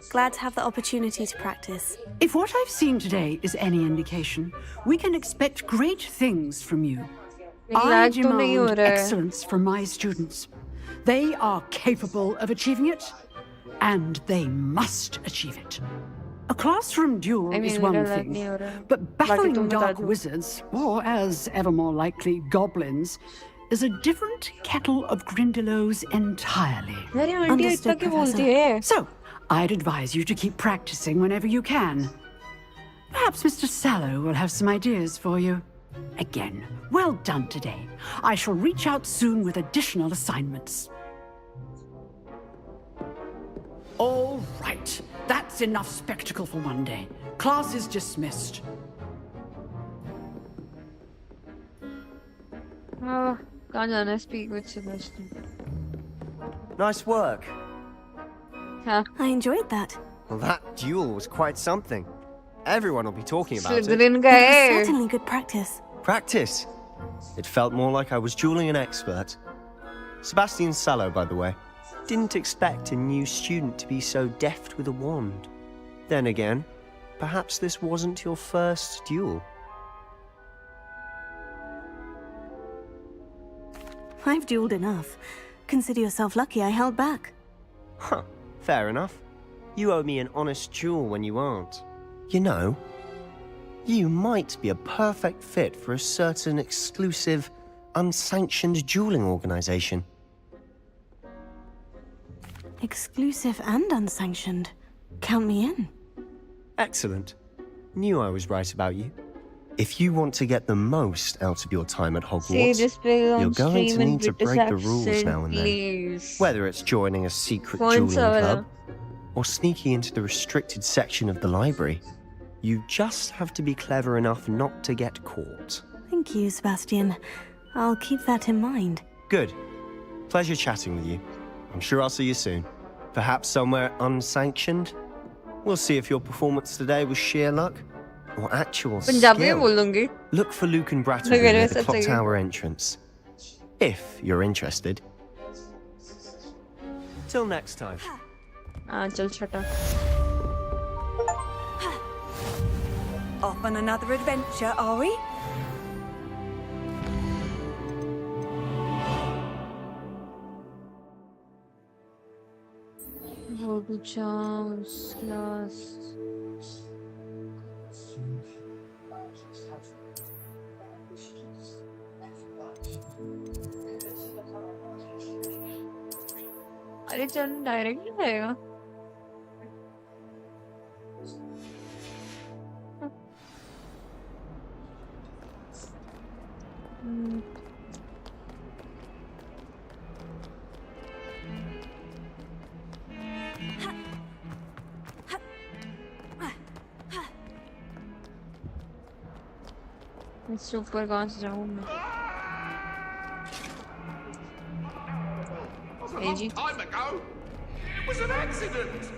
Glad to have the opportunity to practice. If what I've seen today is any indication, we can expect great things from you. I lag तो नहीं हो demand रहा है excellence from my students. They are capable of achieving it, and they must achieve it. A classroom duel I mean, is one मेरा lag thing, नहीं हो रहा। but बाकी battling तुम बता dark दो। wizards, or as ever more likely, goblins, is a different kettle of Grindylows entirely. अरे aunty इतना क्यों बोलती है? So, I'd advise you to keep practicing whenever you can. Perhaps Mr. Sallow will have some ideas for you. Again, well done today. I shall reach out soon with additional assignments. All right. That's enough spectacle for one day. Class is dismissed. हाँ, कहाँ जाना है? Speak with Sebastian. Nice work. हाँ. I enjoyed that. Well, that duel was quite something. Everyone will be talking about it. It was certainly good practice. Practice? It felt more like I was dueling an expert. Sebastian Sallow, by the way. Didn't expect a new student to be so deft with a wand. Then again, perhaps this wasn't your first duel. I've dueled enough. Consider yourself lucky I held back. Huh, fair enough. You owe me an honest duel when you aren't. You know, you might be a perfect fit for a certain exclusive, unsanctioned dueling organization. Exclusive and unsanctioned. Count me in. Excellent. Knew I was right about you. If you want to get the most out of your time at Hogwarts, you're going to need to break the rules now and then. Whether it's joining a secret dueling club or sneaking into the restricted section of the library, you just have to be clever enough not to get caught. Thank you, Sebastian. I'll keep that in mind. Good. Pleasure chatting with you. I'm sure I'll see you soon. Perhaps somewhere unsanctioned? We'll see if your performance today was sheer luck or actual skill. Look for Luke and Brattleby near the clock tower entrance. If you're interested. Till next time. चल छटा. Off on another adventure, are we? Go to Charles class. अरे चल direct नहीं जाएगा. इससे ऊपर कहाँ से जाऊँ मैं? A long time ago, it was an accident.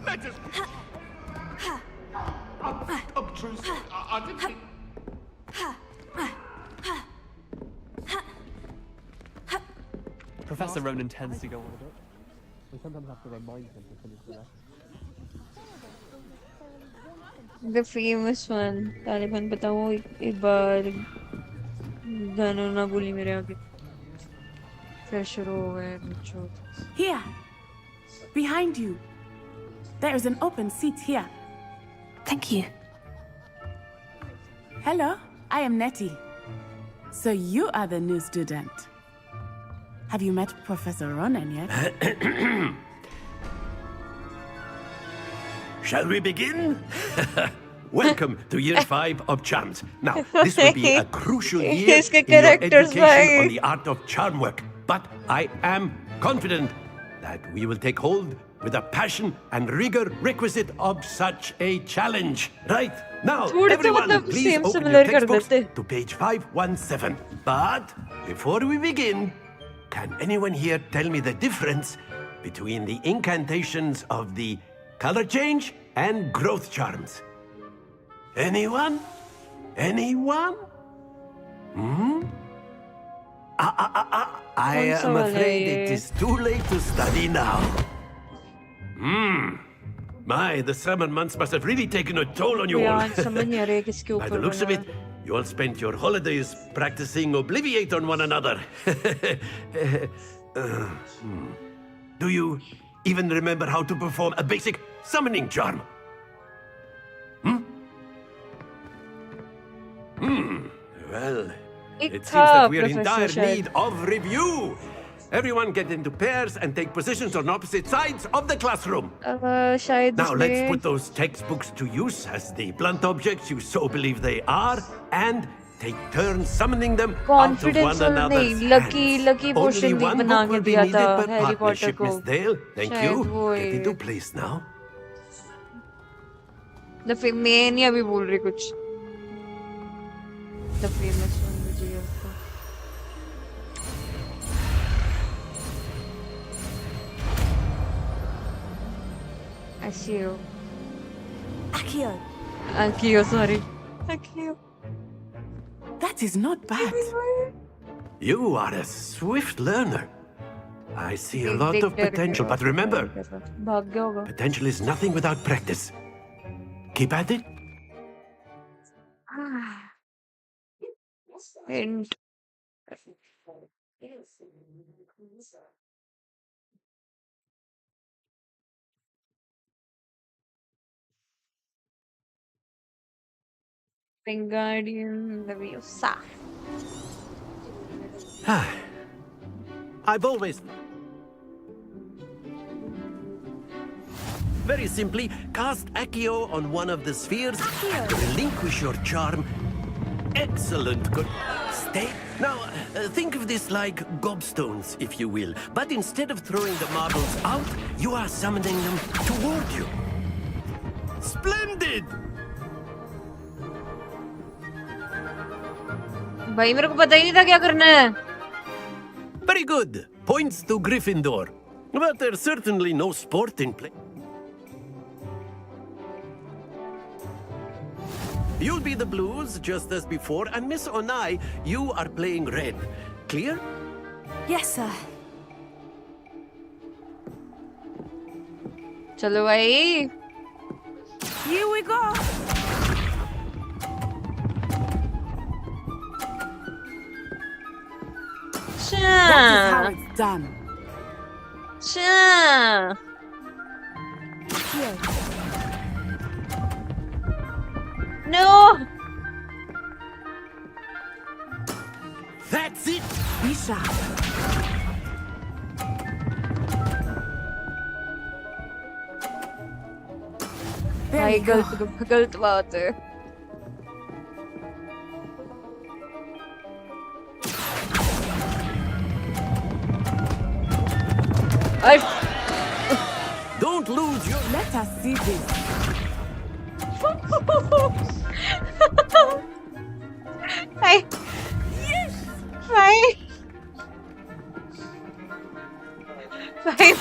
Let us. Obtrusive. I didn't think. Professor Ronan tends to go on a bit. We sometimes have to remind him to finish the rest. The famous one. Taliban बताओ एक बार गाना ना बोली मेरे आगे. फिर शुरू हो गए बच्चों. Here, behind you. There is an open seat here. Thank you. Hello, I am Nettie. So you are the new student. Have you met Professor Ronan yet? Shall we begin? Welcome to Year 5 of Charms. Now, this will be a crucial year in your education on the art of charm work. But I am confident that we will take hold with the passion and rigor requisite of such a challenge. Right, now, everyone, please open your textbooks to page 517. But before we begin, can anyone here tell me the difference between the incantations of the color change and growth charms? Anyone? Anyone? I am afraid it is too late to study now. My, the summer months must have really taken a toll on you all. By the looks of it, you all spent your holidays practicing Obliviate on one another. Do you even remember how to perform a basic summoning charm? Well, it seems that we're in dire need of review. Everyone get into pairs and take positions on opposite sides of the classroom. Now let's put those textbooks to use as the blunt objects you so believe they are, and take turns summoning them out of one another's hands. Lucky Only potion भी one बना book के will be दिया needed था per Harry Potter partnership, को. Miss Dale. Thank शायद you. वो Get है. into place now. The मैं नहीं अभी बोल रही कुछ. The famous one मुझे याद था. Accio. Accio, sorry. Accio. That is not bad. You are a swift learner. I see a lot of potential, but remember, भाग गया होगा. potential is nothing without practice. Keep at it. Hint. Wingardium Leviosa. I've always... Very simply, cast Accio on one of the spheres and relinquish your charm. Excellent. Good. Stay. Now, think of this like gobstones, if you will. But instead of throwing the marbles out, you are summoning them toward you. Splendid! भाई मेरे को पता ही नहीं था क्या करना है. Very good. Points to Gryffindor. But there's certainly no sport in play. You'll be the Blues, just as before, and Miss Onai, you are playing red. Clear? Yes, sir. चलो भाई. Here we go. That is how it's done. No. That's it. Be sharp. भाई गलत बात है. Don't lose your... Let us see this. Bye. Yes. Bye. Bye.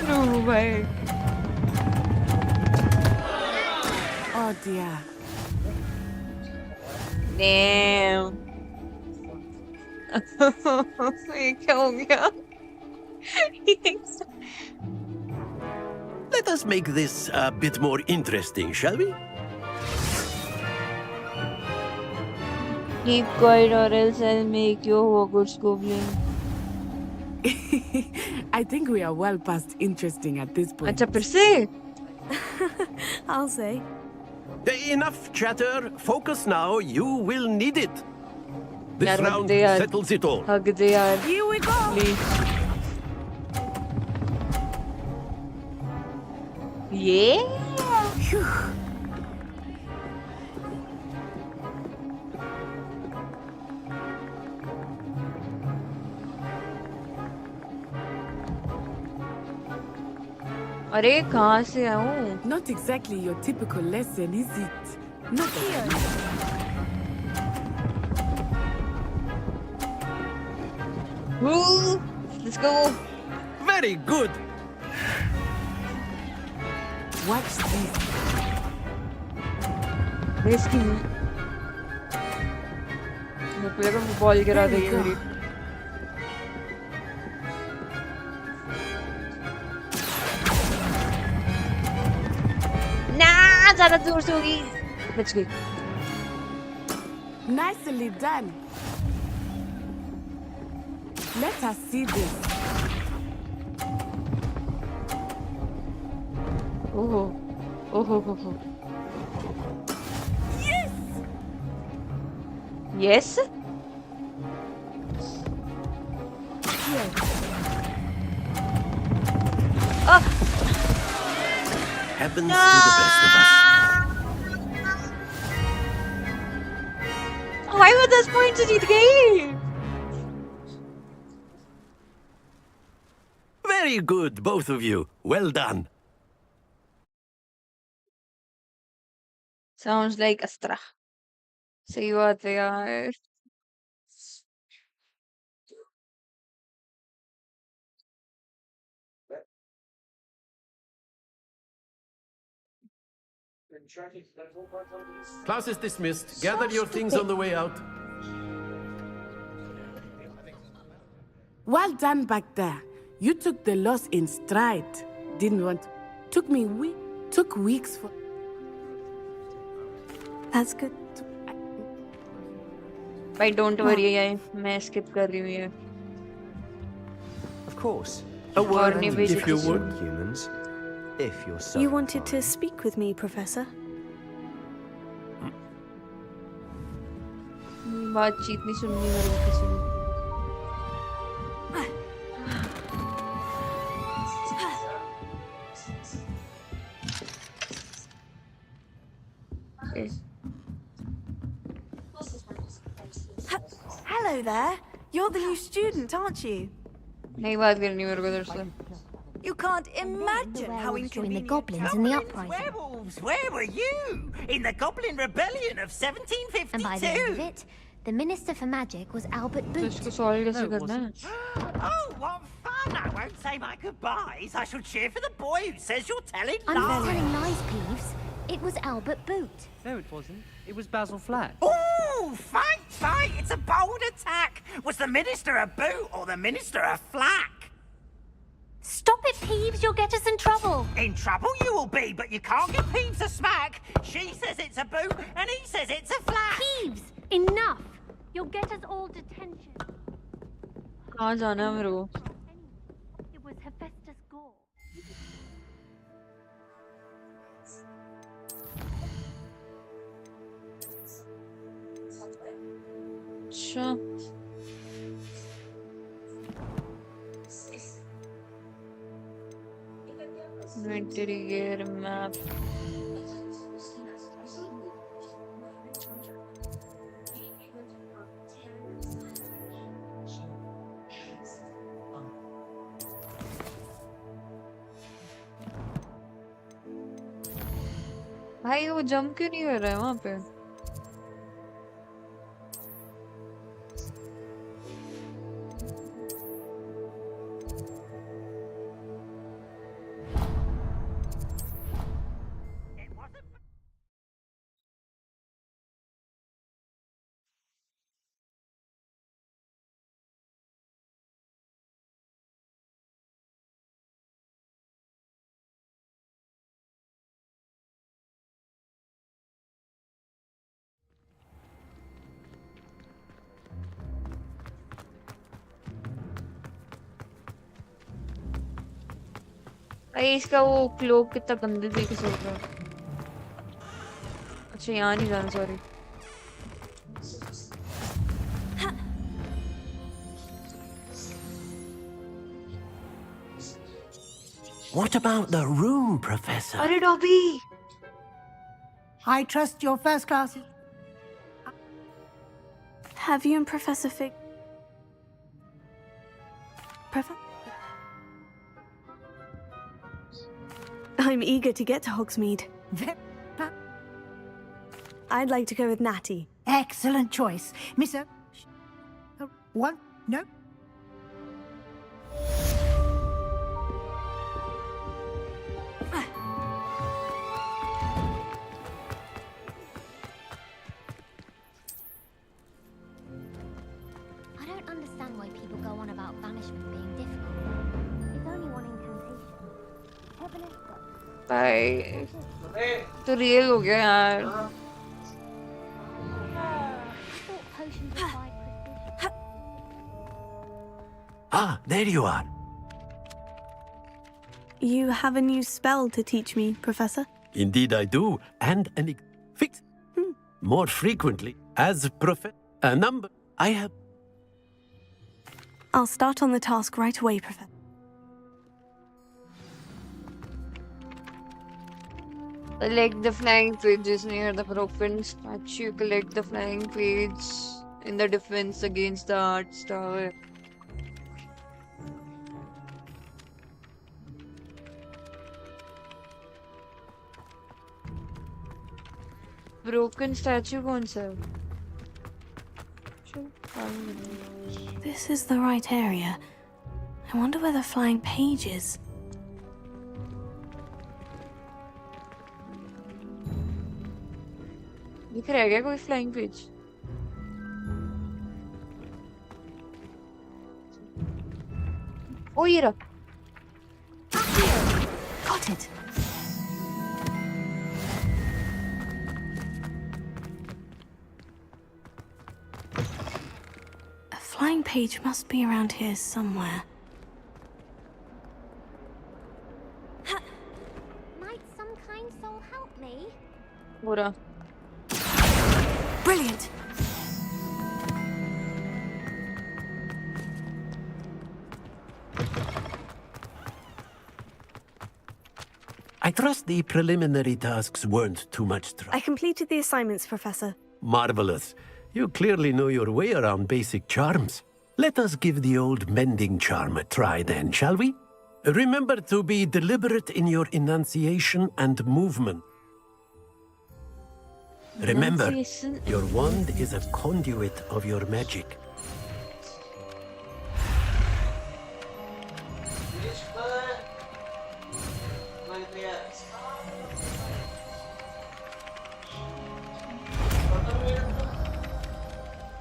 No, bye. Oh dear. Damn. ये क्या हो गया? Let us make this a bit more interesting, shall we? Keep quiet or else I'll make you Hogwarts goblin. I think we are well past interesting at this point. अच्छा फिर से? I'll say. Enough chatter. Focus now. You will need it. This यार round हग दे यार. settles it all. हग दे यार. Here we go. Please. Yeah. अरे कहाँ से आऊँ? Not exactly your typical lesson, is it? Not here. Ooh, let's go. Very good. Watch this. Risky. मेरे को लगा बॉल गिरा देगी मेरी. ना ज़्यादा दूर से होगी. बच गई. Nicely done. Let us see this. Oh. Oh. Yes! Yes? Happens to the best of us. Why were those points जीत गई? Very good, both of you. Well done. Sounds like Astra. सही बात है यार. Class is dismissed. Gather your things on the way out. Well done back there. You took the loss in stride. Didn't want. Took weeks for. That's good. But don't worry, मैं skip कर रही हूँ ये. Of course. A word, नहीं if you भेजी would. Humans, if you're so You wanted to speak with me, Professor? बातचीत नहीं सुननी मेरे को किसी ने. Hello there. You're the new student, aren't you? नहीं बात करनी मेरे को तेरे से. You can't imagine how Join the inconvenient. goblins in the uprising. Werewolves, where were you? In the Goblin Rebellion of 1752. And by the end of it, the Minister for Magic was Albert Boot. इसको solve कैसे करना है? Oh, what fun! I won't say my goodbyes. I shall cheer for the boy who says you're telling I'm not lies. telling lies, Peeves. It was Albert Boot. No, it wasn't. It was Basil Flack. Ooh, fight! It's a bold attack. Was the Minister a boot or the Minister a flack? Stop it, Peeves. You'll get us in trouble. In trouble you will be, but you can't get Peeves a smack. She says it's a boot, and he says it's a flack. Peeves, enough. You'll get us all detention. कहाँ जाना है मेरे को? It was Hephaestus Gore. अच्छा. Inventory gear map. भाई वो jump क्यों नहीं कर रहा है वहां पे? भाई इसका वो क्लोक कितना गंदे तरीके से होता है. अच्छा यहाँ नहीं जाना, sorry. What about the room, Professor? अरे dobby. I trust your first class. Have you and Professor Fig... I'm eager to get to Hogsmeade. I'd like to go with Natty. Excellent choice. Miss... One? No? I don't understand why people go on about banishment being difficult. It's only one incantation. Heaven is good. भाई तो real हो गया यार. Ah, there you are. You have a new spell to teach me, Professor? Indeed I do, and an fix more frequently as a number I have. I'll start on the task right away, Professor. Collect the flying pages near the broken statue. Collect the flying page in the defense against the arch tower. Broken statue कौन सा है? This is the right area. I wonder where the flying page is. दिख रहा है क्या कोई flying page? Oh, ये रहा. Got it. A flying page must be around here somewhere. Might some kind soul help me? वो रहा. Brilliant. I trust the preliminary tasks weren't too much trouble. I completed the assignments, Professor. Marvelous. You clearly know your way around basic charms. Let us give the old mending charm a try then, shall we? Remember to be deliberate in your enunciation and movement. Remember, your wand is a conduit of your magic.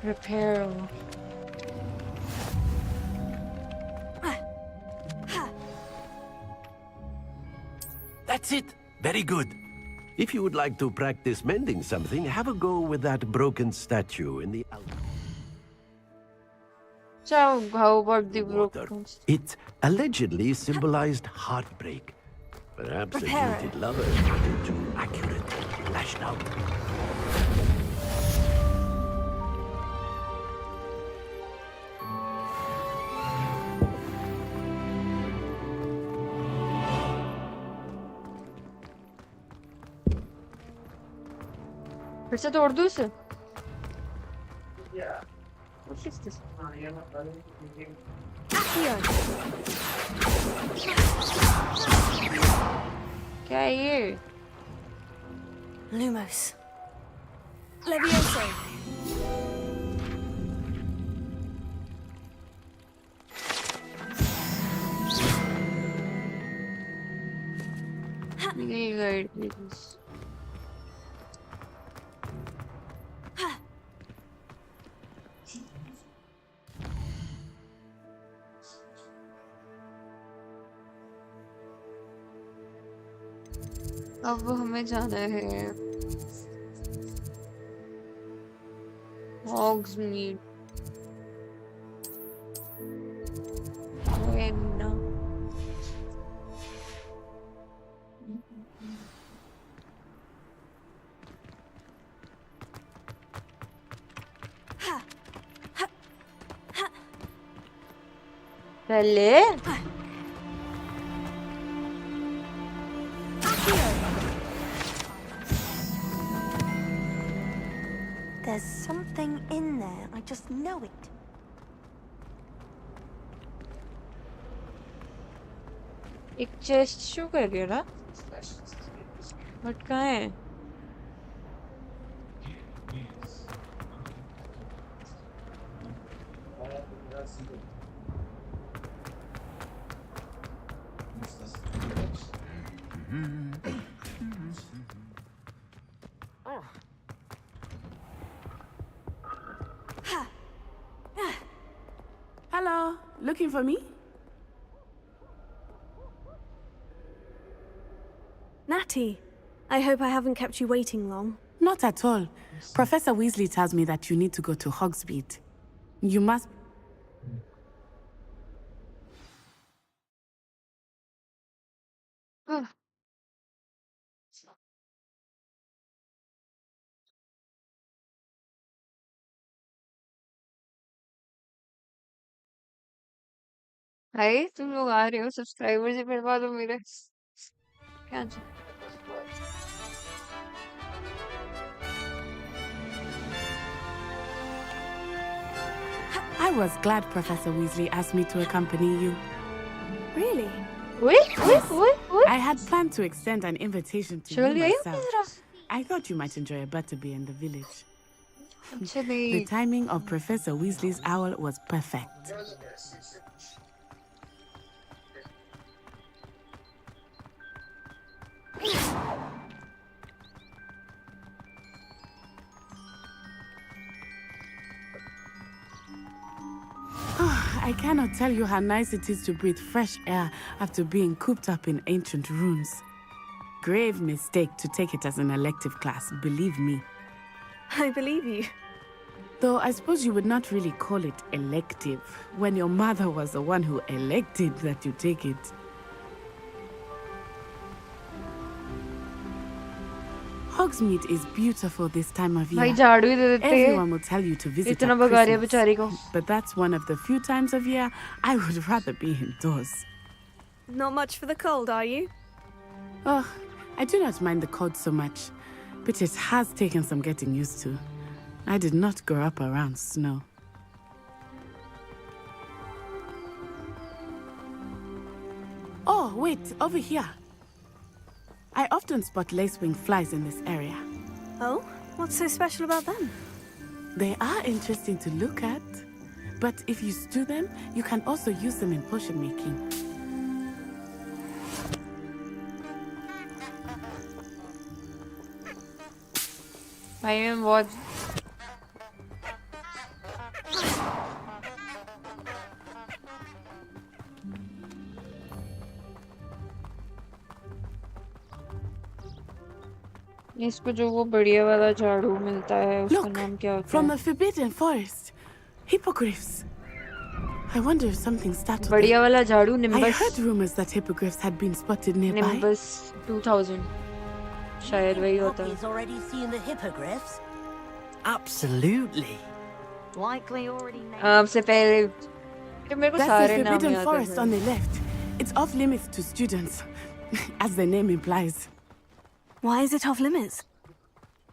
Repair. That's it. Very good. If you would like to practice mending something, have a go with that broken statue in the So, how about the broken? It allegedly symbolized heartbreak. Perhaps a jilted lover wanted to accurately lashed out. फिर से तोड़ दूँ इसे? What is this? क्या है ये? Lumos. Levioso. Please. अब हमें जाना है Hogsmeade. No. पहले There's something in there. I just know it. एक चेस्ट शो कर रही है ना? बट कहाँ है? Hello, looking for me? Natty, I hope I haven't kept you waiting long. Not at all. Professor Weasley tells me that you need to go to Hogsmeade. You must... भाई तुम लोग आ रहे हो सब्सक्राइबर से बढ़वा दो मेरे क्या I was glad Professor Weasley asked me to accompany you. Really? What? I had planned to extend an invitation to you myself. I thought you might enjoy a butterbeer in the village. The timing of Professor Weasley's owl was perfect. I cannot tell you how nice it is to breathe fresh air after being cooped up in ancient ruins. Grave mistake to take it as an elective class, believe me. I believe you. Though I suppose you would not really call it elective when your mother was the one who elected that you take it. Hogsmeade is beautiful this time of year. Everyone will tell you to visit at Christmas, but that's one of the few times of year I would rather be indoors. Not much for the cold, are you? Oh, I do not mind the cold so much, but it has taken some getting used to. I did not grow up around snow. Oh, wait, over here. I often spot lacewing flies in this area. Oh? What's so special about them? They are interesting to look at, but if you stew them, you can also use them in potion making. I am what? इसको जो वो बढ़िया वाला झाड़ू मिलता है उसका नाम क्या होता है? From the Forbidden Forest, hippogriffs. I wonder if something startled them. बढ़िया वाला झाड़ू Nimbus. I heard rumors that hippogriffs had been spotted nearby. Nimbus 2000. शायद वही होता है. He's already seen the hippogriffs. Absolutely. Likely already named. सबसे पहले मेरे को सारे That's the नाम Forbidden याद Forest हैं. on the left. It's off limits to students, as the name implies. Why is it off limits?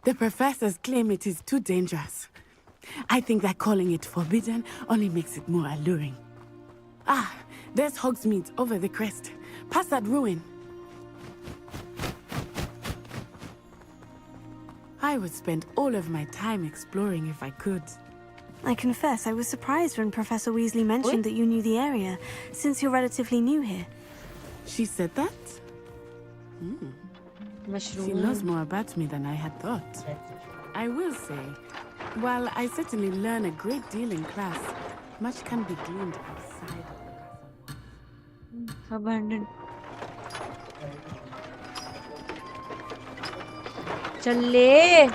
The professors claim it is too dangerous. I think that calling it forbidden only makes it more alluring. Ah, there's Hogsmeade over the crest. Past that ruin. I would spend all of my time exploring if I could. I confess I was surprised when Professor Weasley mentioned that you knew the area, since you're relatively new here. She said that? She knows more about me than I had thought. I will say, while I certainly learn a great deal in class, much can be gleaned outside. Abandoned. चले.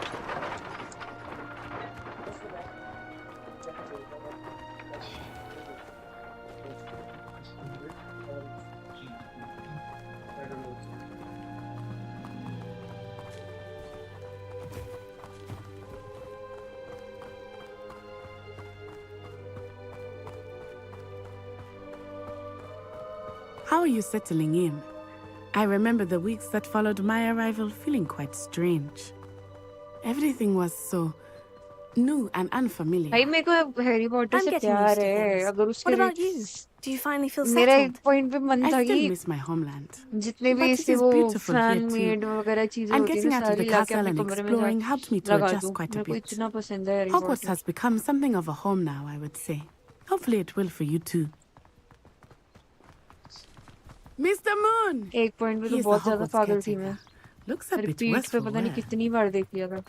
How are you settling in? I remember the weeks that followed my arrival feeling quite strange. Everything was so new and unfamiliar. भाई मेरे को Harry Potter से प्यार है. अगर उसके What about you? Do you finally feel मेरा settled? एक पॉइंट पे मन था I still कि miss my homeland. जितने भी But it इससे is वो beautiful here fan too. Made वगैरह चीजें And होती getting हैं out of सारी the लाके castle अपने and कमरे में exploring helped me to लगा adjust दूं. quite a मेरे को bit. इतना पसंद है Harry Hogwarts Potter. has become something of a home now, I would say. Hopefully it will for you too. Mr. Moon! एक पॉइंट पे तो He is the बहुत ज्यादा Hogwarts पागल थी मैं. caretaker. Looks a bit repeat पे wistful. पता नहीं where? कितनी बार देख लिया था.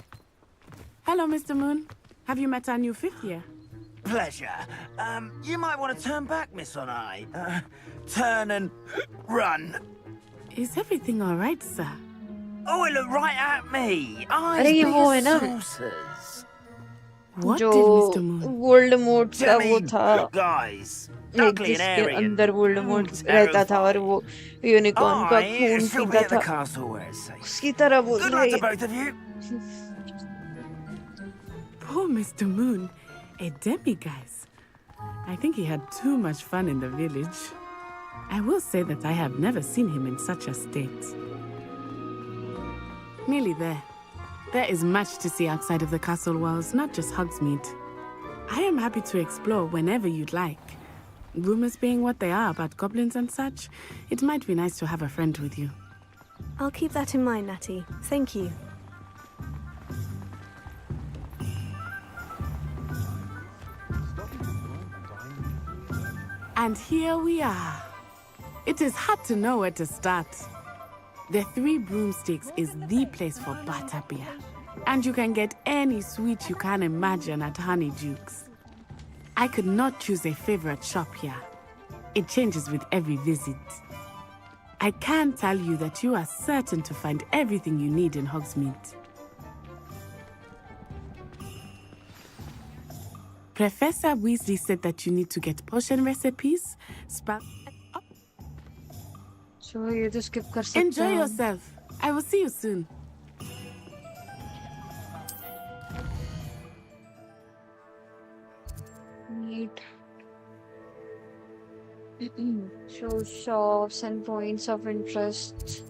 Hello, Mr. Moon. Have you met our new fifth year? Pleasure. You might want to turn back, Miss Onai. Turn and run. Is everything all right, sir? Oh, it looked right at me. अरे Eyes ये big वो है as ना saucers. What जो did Mr. Moon? Voldemort का Tell वो me, था. guys, एक जिसके अंदर वोल्डेमॉर्ट रहता था और वो यूनिकॉर्न का खून पीता था उसकी तरह बोल रहा है। Poor Mr. Moon, a demiguise. I think he had too much fun in the village. I will say that I have never seen him in such a state. Nearly there. There is much to see outside of the castle walls, not just Hogsmeade. I am happy to explore whenever you'd like. Rumors being what they are about goblins and such, it might be nice to have a friend with you. I'll keep that in mind, Natty. Thank you. And here we are. It is hard to know where to start. The Three Broomsticks is the place for butterbeer. And you can get any sweet you can imagine at Honeydukes. I could not choose a favorite shop here. It changes with every visit. I can tell you that you are certain to find everything you need in Hogsmeade. Professor Weasley said that you need to get potion recipes, So you just skip kar sakte Enjoy hain. yourself. I will see you soon. Neat. Show shops and points of interest.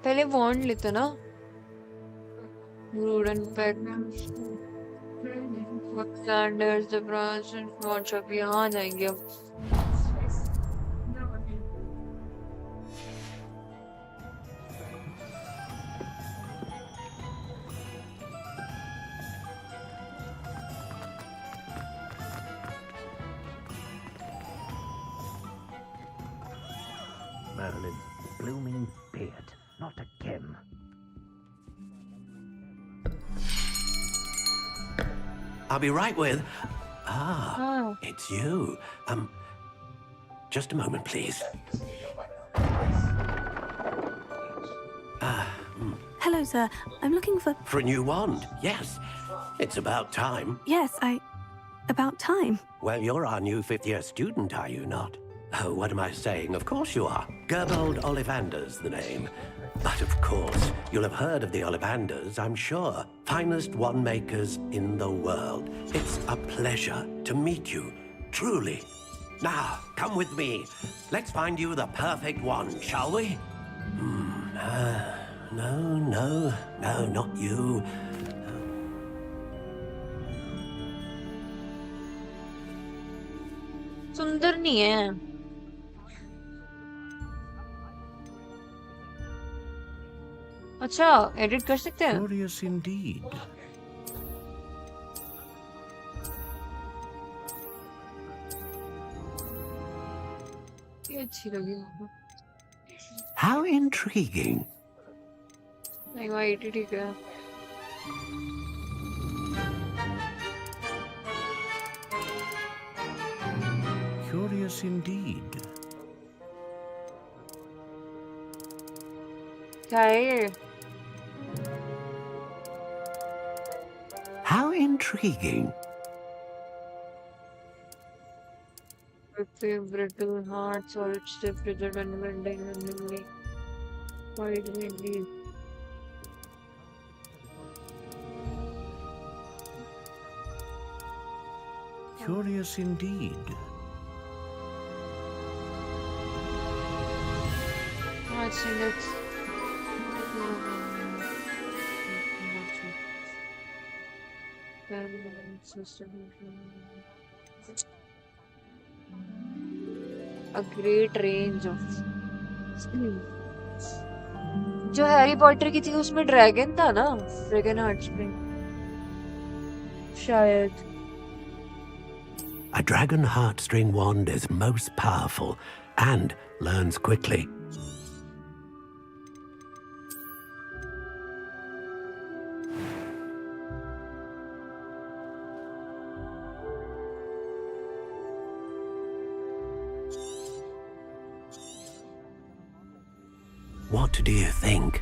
पहले wand लेते ना. Brood and Peck. Flanders, the branch and wand shop यहाँ जाएंगे अब. Merlin, blooming beard, not again. I'll be right with. It's you. Just a moment, please. Hello, sir. I'm looking for... For a new wand, yes. It's about time. Yes, About time. Well, you're our new fifth-year student, are you not? Oh, what am I saying? Of course you are. Gerbold Ollivander's the name. But of course, you'll have heard of the Ollivanders, I'm sure. Finest wand makers in the world. It's a pleasure to meet you, truly. Now, come with me. Let's find you the perfect wand, shall we? No, not you. सुंदर नहीं है. अच्छा, edit कर सकते हैं. Curious indeed. ये अच्छी लगी. How intriguing. नहीं वो 80 ठीक है. Curious indeed. क्या है ये? How intriguing. Brittle, hard, solid, stiff, rigid, unbending, unbending. Wide, windy. Curious indeed. I think that's... A great range of... जो हैरी पॉटर की थी उसमें ड्रैगन था ना, ड्रैगन हार्ट्स में शायद. A dragon heartstring wand is most powerful and learns quickly. What do you think?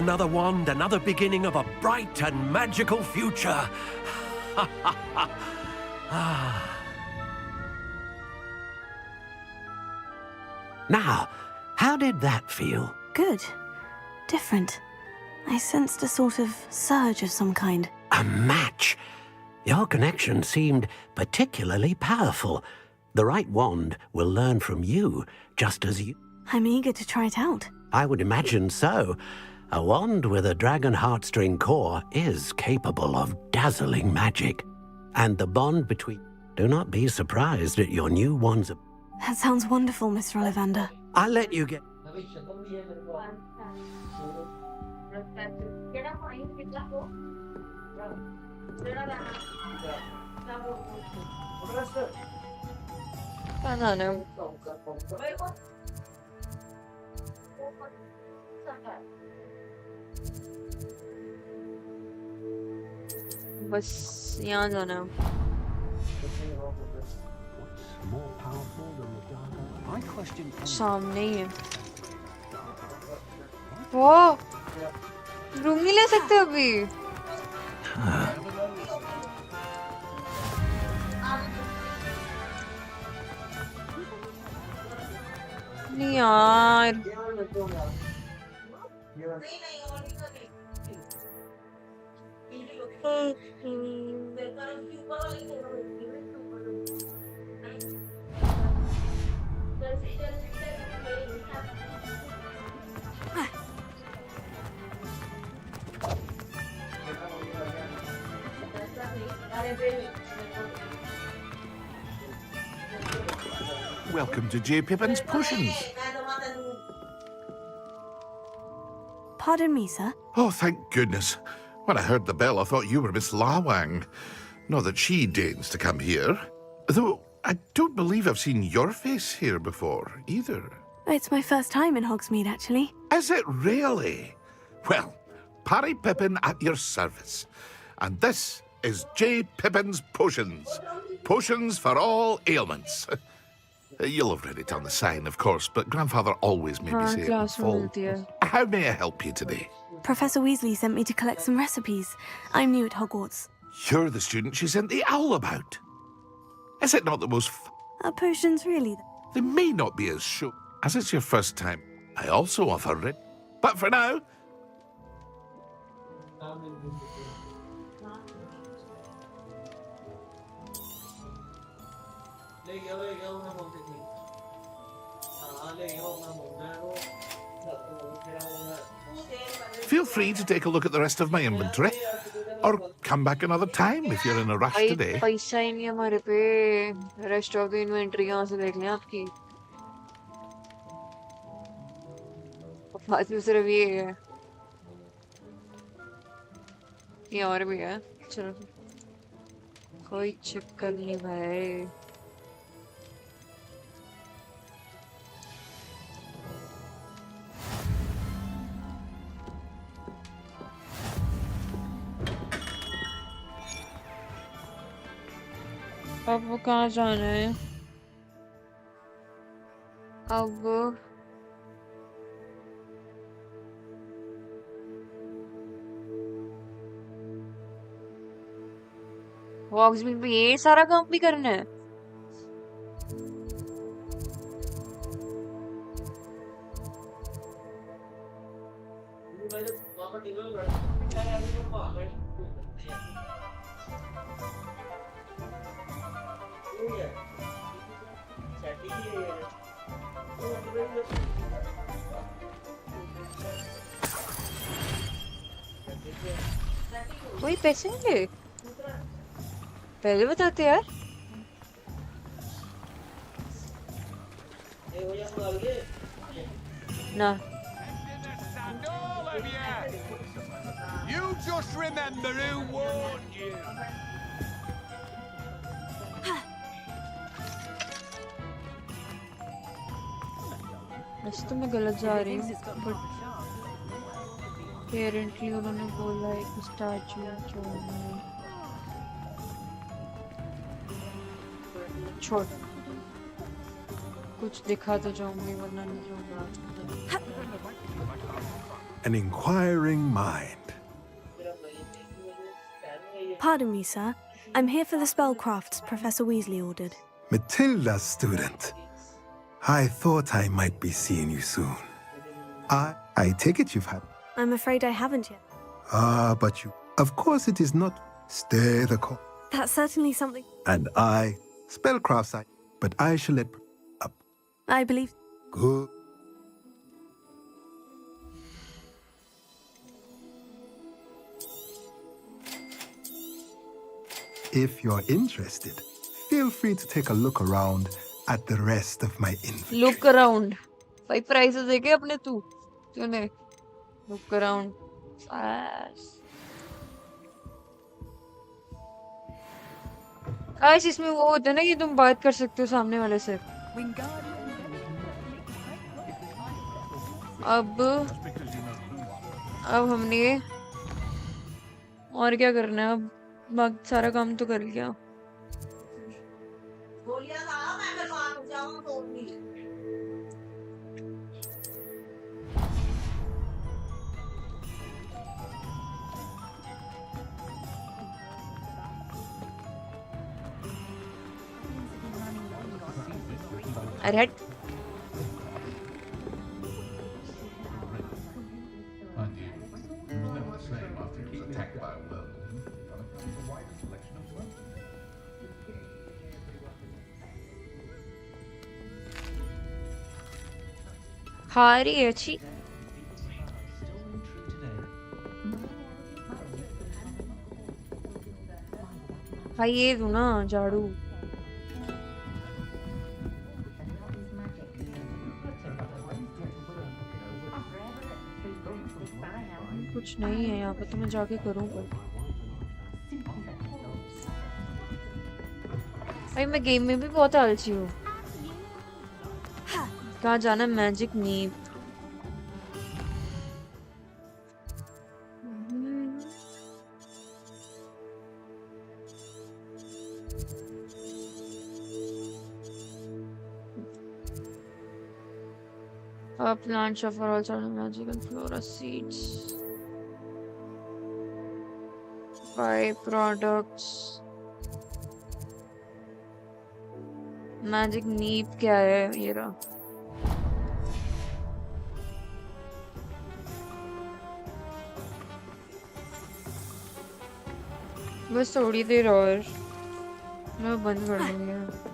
Another wand, another beginning of a bright and magical future. Now, how did that feel? Good. Different. I sensed a sort of surge of some kind. A match? Your connection seemed particularly powerful. The right wand will learn from you, just as you... I'm eager to try it out. I would imagine so. A wand with a dragon heartstring core is capable of dazzling magic. And the bond between... Do not be surprised at your new wand's... That sounds wonderful, Mr. Ollivander. I'll let you get... I don't know. बस यहाँ जाना है। सामने ही है। वो room नहीं ले सकते अभी। नहीं यार। Welcome to J. Pippin's Potions. Pardon me, sir. Oh, thank goodness. When I heard the bell, I thought you were Miss Lawang. Not that she deigns to come here. Though, I don't believe I've seen your face here before, either. It's my first time in Hogsmeade, actually. Is it really? Well, Parry Pippin at your service. And this is J. Pippin's Potions. Potions for all ailments. You'll have read it on the sign, of course, but Grandfather always made me say it in full. How may I help you today? Professor Weasley sent me to collect some recipes. I'm new at Hogwarts. You're the student she sent the owl about. Is it not the most Are potions really? They may not be as sure. As it's your first time, I also offer it. But for now... Feel free to take a look at the rest of my inventory. Or come back another time if you're in a rush today. पैसा ही नहीं हमारे पे rest of the inventory यहाँ से देख लें आपकी बात में सिर्फ ये है ये और भी है चलो कोई चक्कर नहीं भाई अब वो कहाँ जाना है अब हॉग्समीड में ये सारा काम भी करना है वही पैसे नहीं पहले बताते यार ना You just remember who warned you. वैसे तो मैं गलत जा रही हूँ बट पेरेंटली उन्होंने बोला है कि स्टैचू छोड़ कुछ दिखा तो जाऊंगी वरना नहीं जाऊंगा an inquiring mind. Pardon me, sir. I'm here for the spellcrafts Professor Weasley ordered. Matilda's student. I thought I might be seeing you soon. I take it you've had. I'm afraid I haven't yet. But you. Of course it is not. Stay the course. That's certainly something. And spellcrafts, but I shall let up. I believe. Good. If you're interested, feel free to take a look around at the rest of my infantry. Look around. 5 prizes देखे अपने तूने. Look around. आज इसमें वो होता है ना कि तुम बात कर सकते हो सामने वाले से. अब हमने और क्या करना है अब. सारा काम तो कर लिया. अरे हारी है अच्छी. भाई ये दो ना झाड़ू. कुछ नहीं है यहाँ पे तो मैं जाके करूँगा. भाई मैं गेम में भी बहुत आलसी हूँ. कहाँ जाना मैजिक नीप. Plants for all sorts of magical flora seeds. Buy products. Magic नीप क्या है ये रहा. बस थोड़ी देर और मैं बंद कर दूंगी.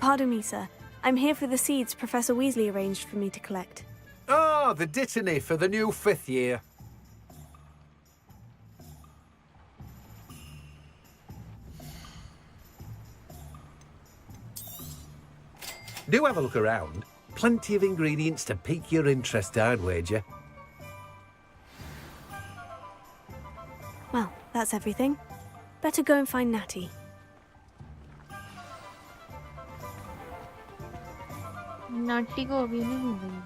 Pardon me, sir. I'm here for the seeds Professor Weasley arranged for me to collect. Ah, the dittany for the new 5th year. Do have a look around. Plenty of ingredients to pique your interest, I'd wager. Well, that's everything. Better go and find Natty. नाटी को अभी नहीं मिली.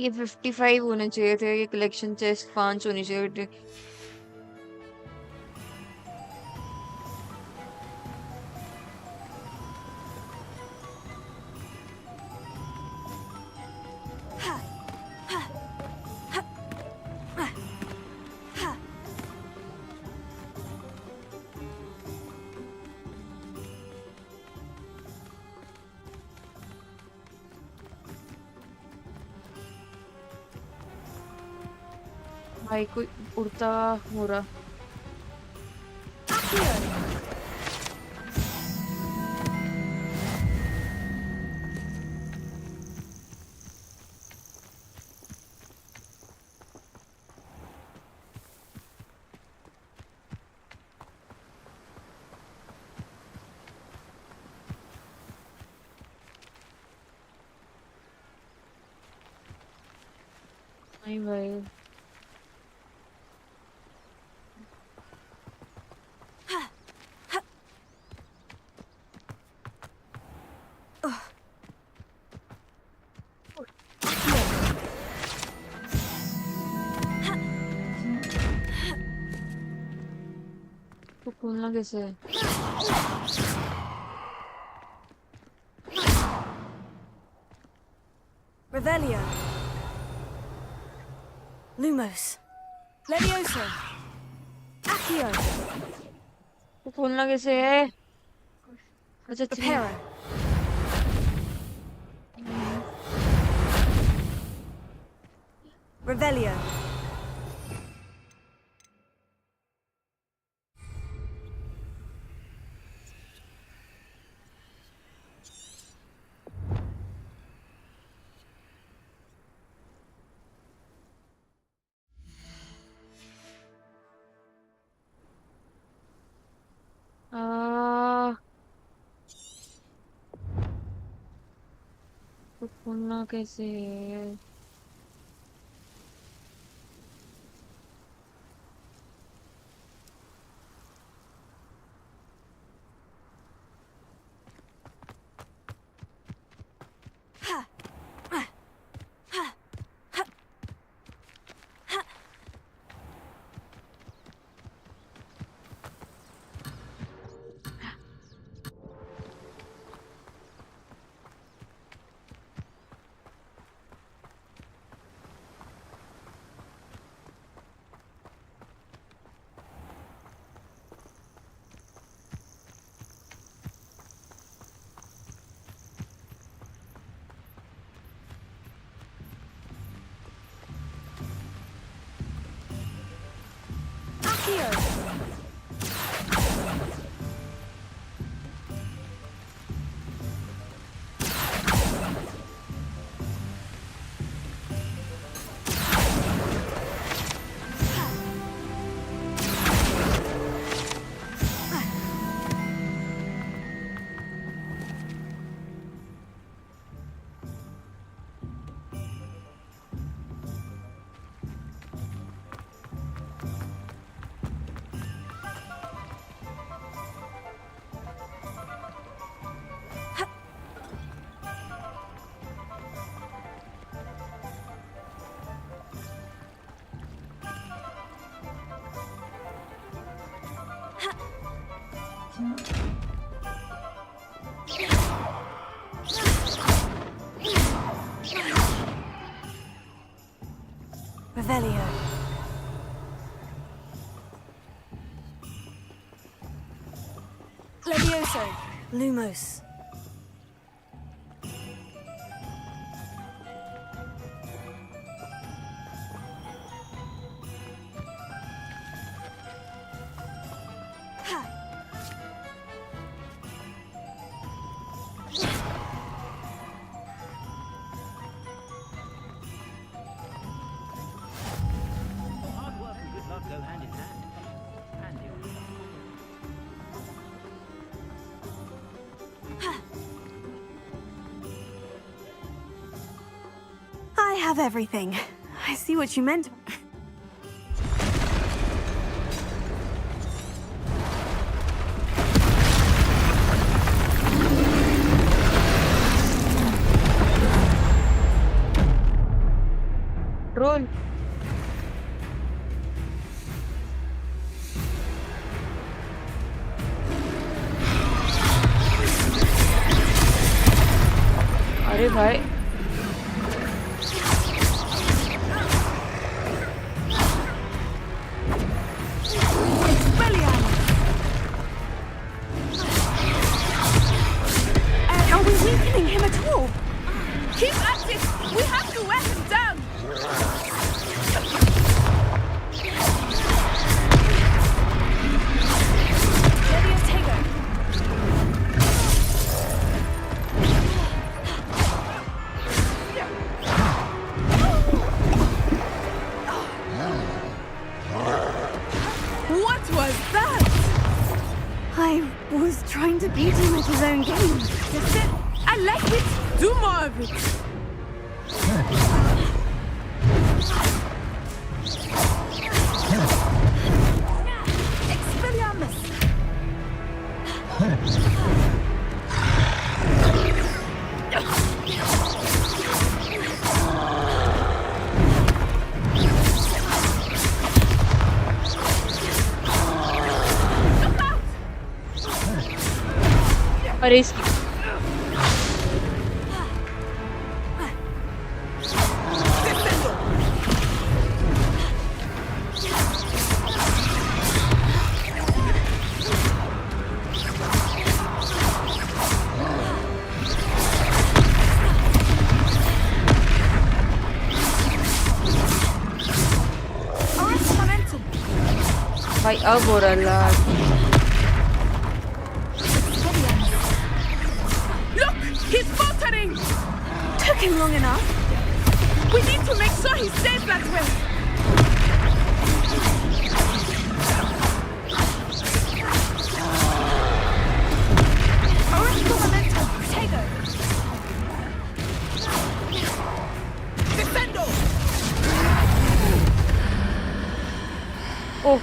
ये 55 होने चाहिए थे. ये collection chest 5 होनी चाहिए. भाई कोई उड़ता हो रहा. नहीं भाई तो खोलना कैसे है Revelio. Lumos. Levioso. Accio. तो खोलना कैसे है अच्छा Reparo. Revelio. तो खोलना कैसे है Revelio. Levioso. Lumos. I have everything. I see what you meant. Roll. अरे भाई Are we weakening him at all? Keep at it! We have to wear him down! What was that? I was trying to beat him at his own game. That's it. I like it. Do more of it. अरे इसकी भाई अब हो रहा है Look! He's faltering! Took him long enough. We need to make sure he stays that way. Orange momentum. Protego. Defendo! Oh.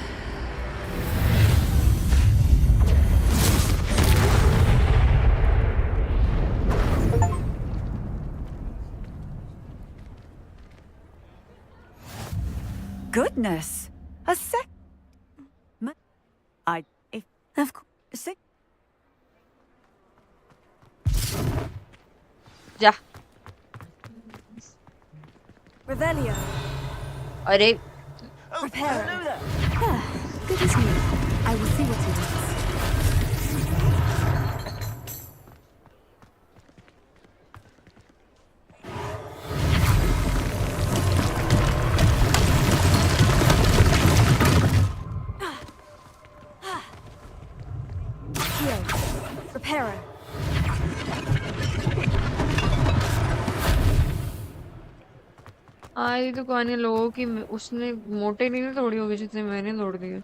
Goodness. A sec. Of course. Sick. जा Revelio. अरे Reparo. Ah, good as new. I will see what he wants. Heal. Reparo. आई तो कहानी लोगों की उसने मोटे नहीं तोड़ी होगी जितने मैंने तोड़ दिए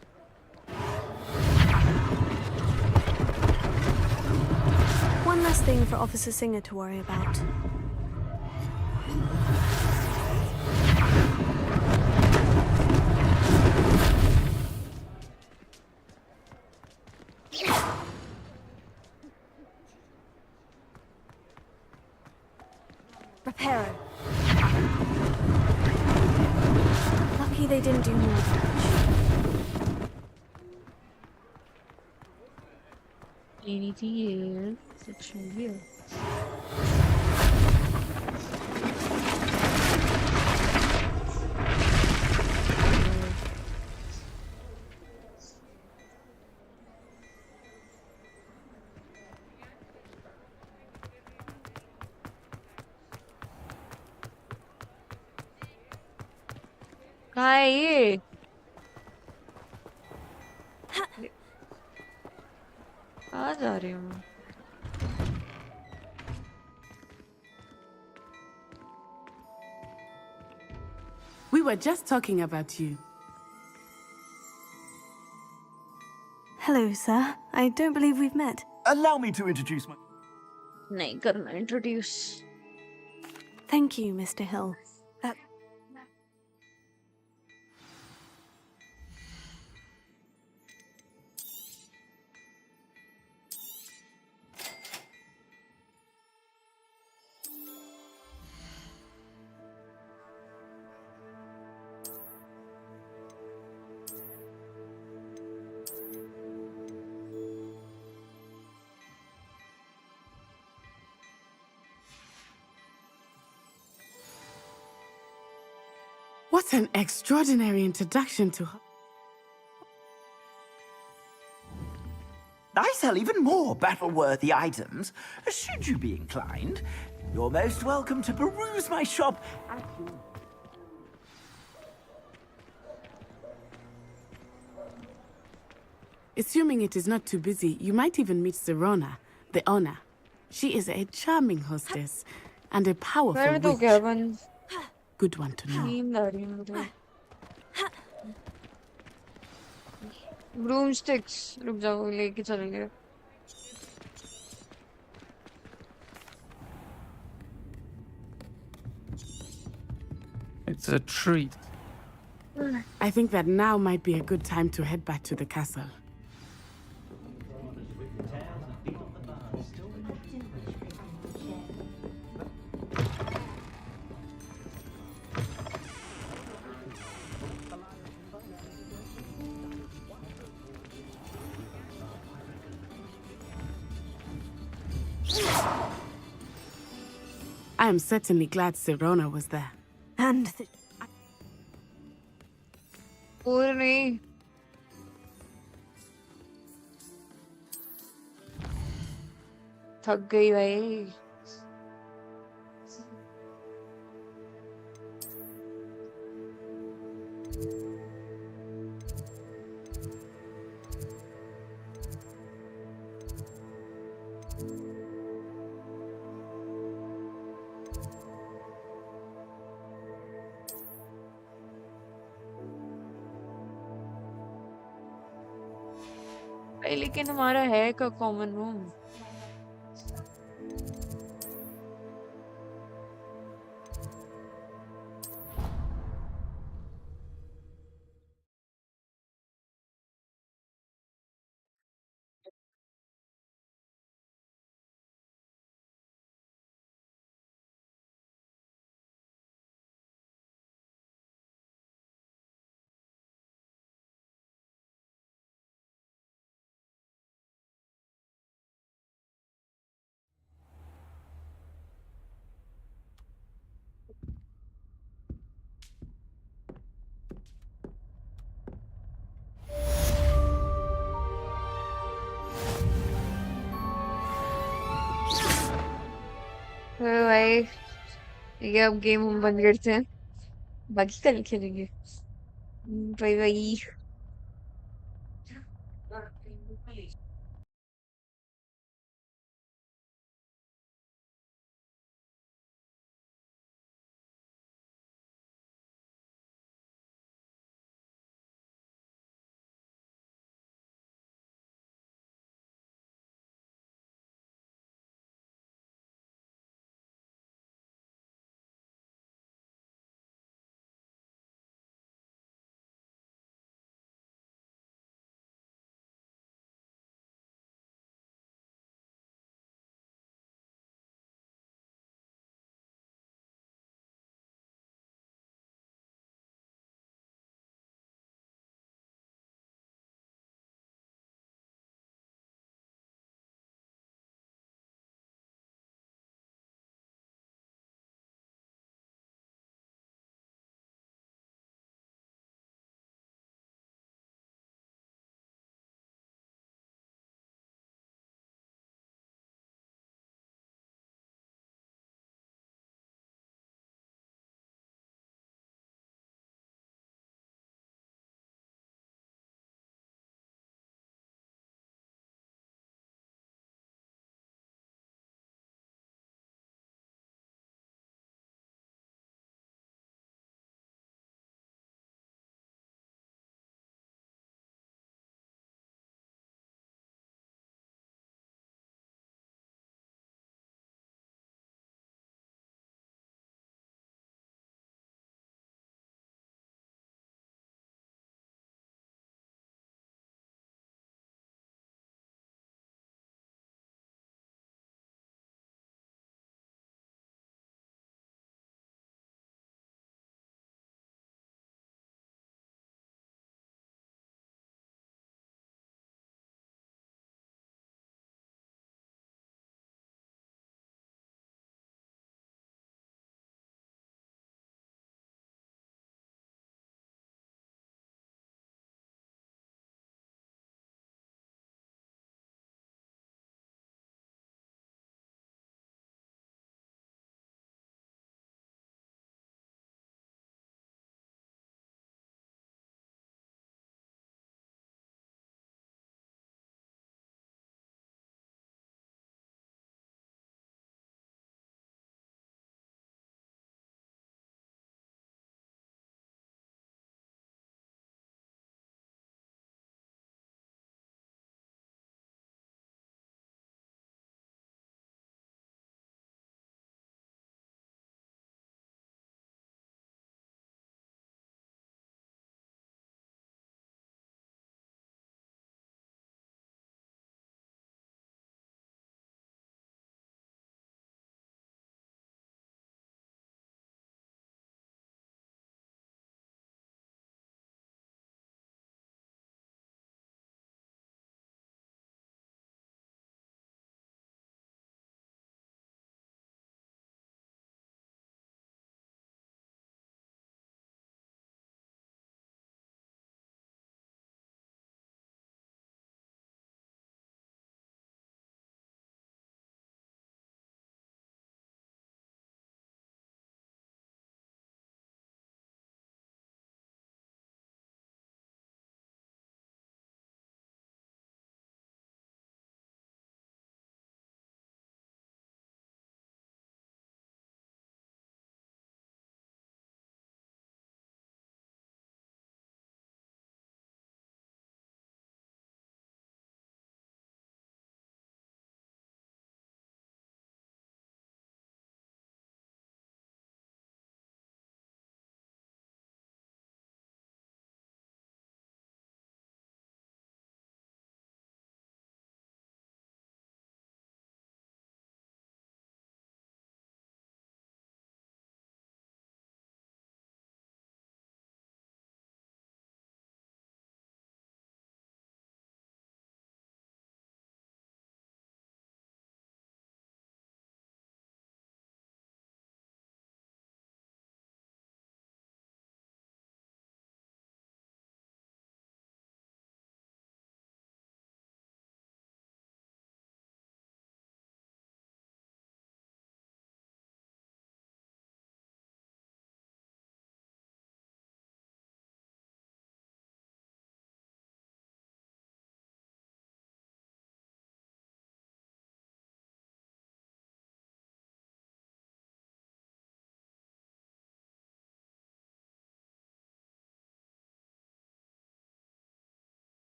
One less thing for Officer Singer to worry about. Reparo. Lucky they didn't do more damage. anything else such here कहाँ है ये कहाँ जा रही हूँ We were just talking about you. Hello, sir. I don't believe we've met. Allow me to introduce my... नहीं करना introduce Thank you, Mr. Hill. What an extraordinary introduction to her. I sell even more battle-worthy items. Should you be inclined, you're most welcome to peruse my shop at your... Assuming it is not too busy, you might even meet Serona, the owner. She is a charming hostess and a powerful witch. Good one to know. Broomsticks रुक जाओ लेके चलेंगे It's a treat. I think that now might be a good time to head back to the castle. I am certainly glad Sirona was there. And और नहीं थक गई भाई लेकिन हमारा है का कॉमन रूम भाई ये अब गेम हम बंद करते हैं बाकी कल खेलेंगे बाय बाय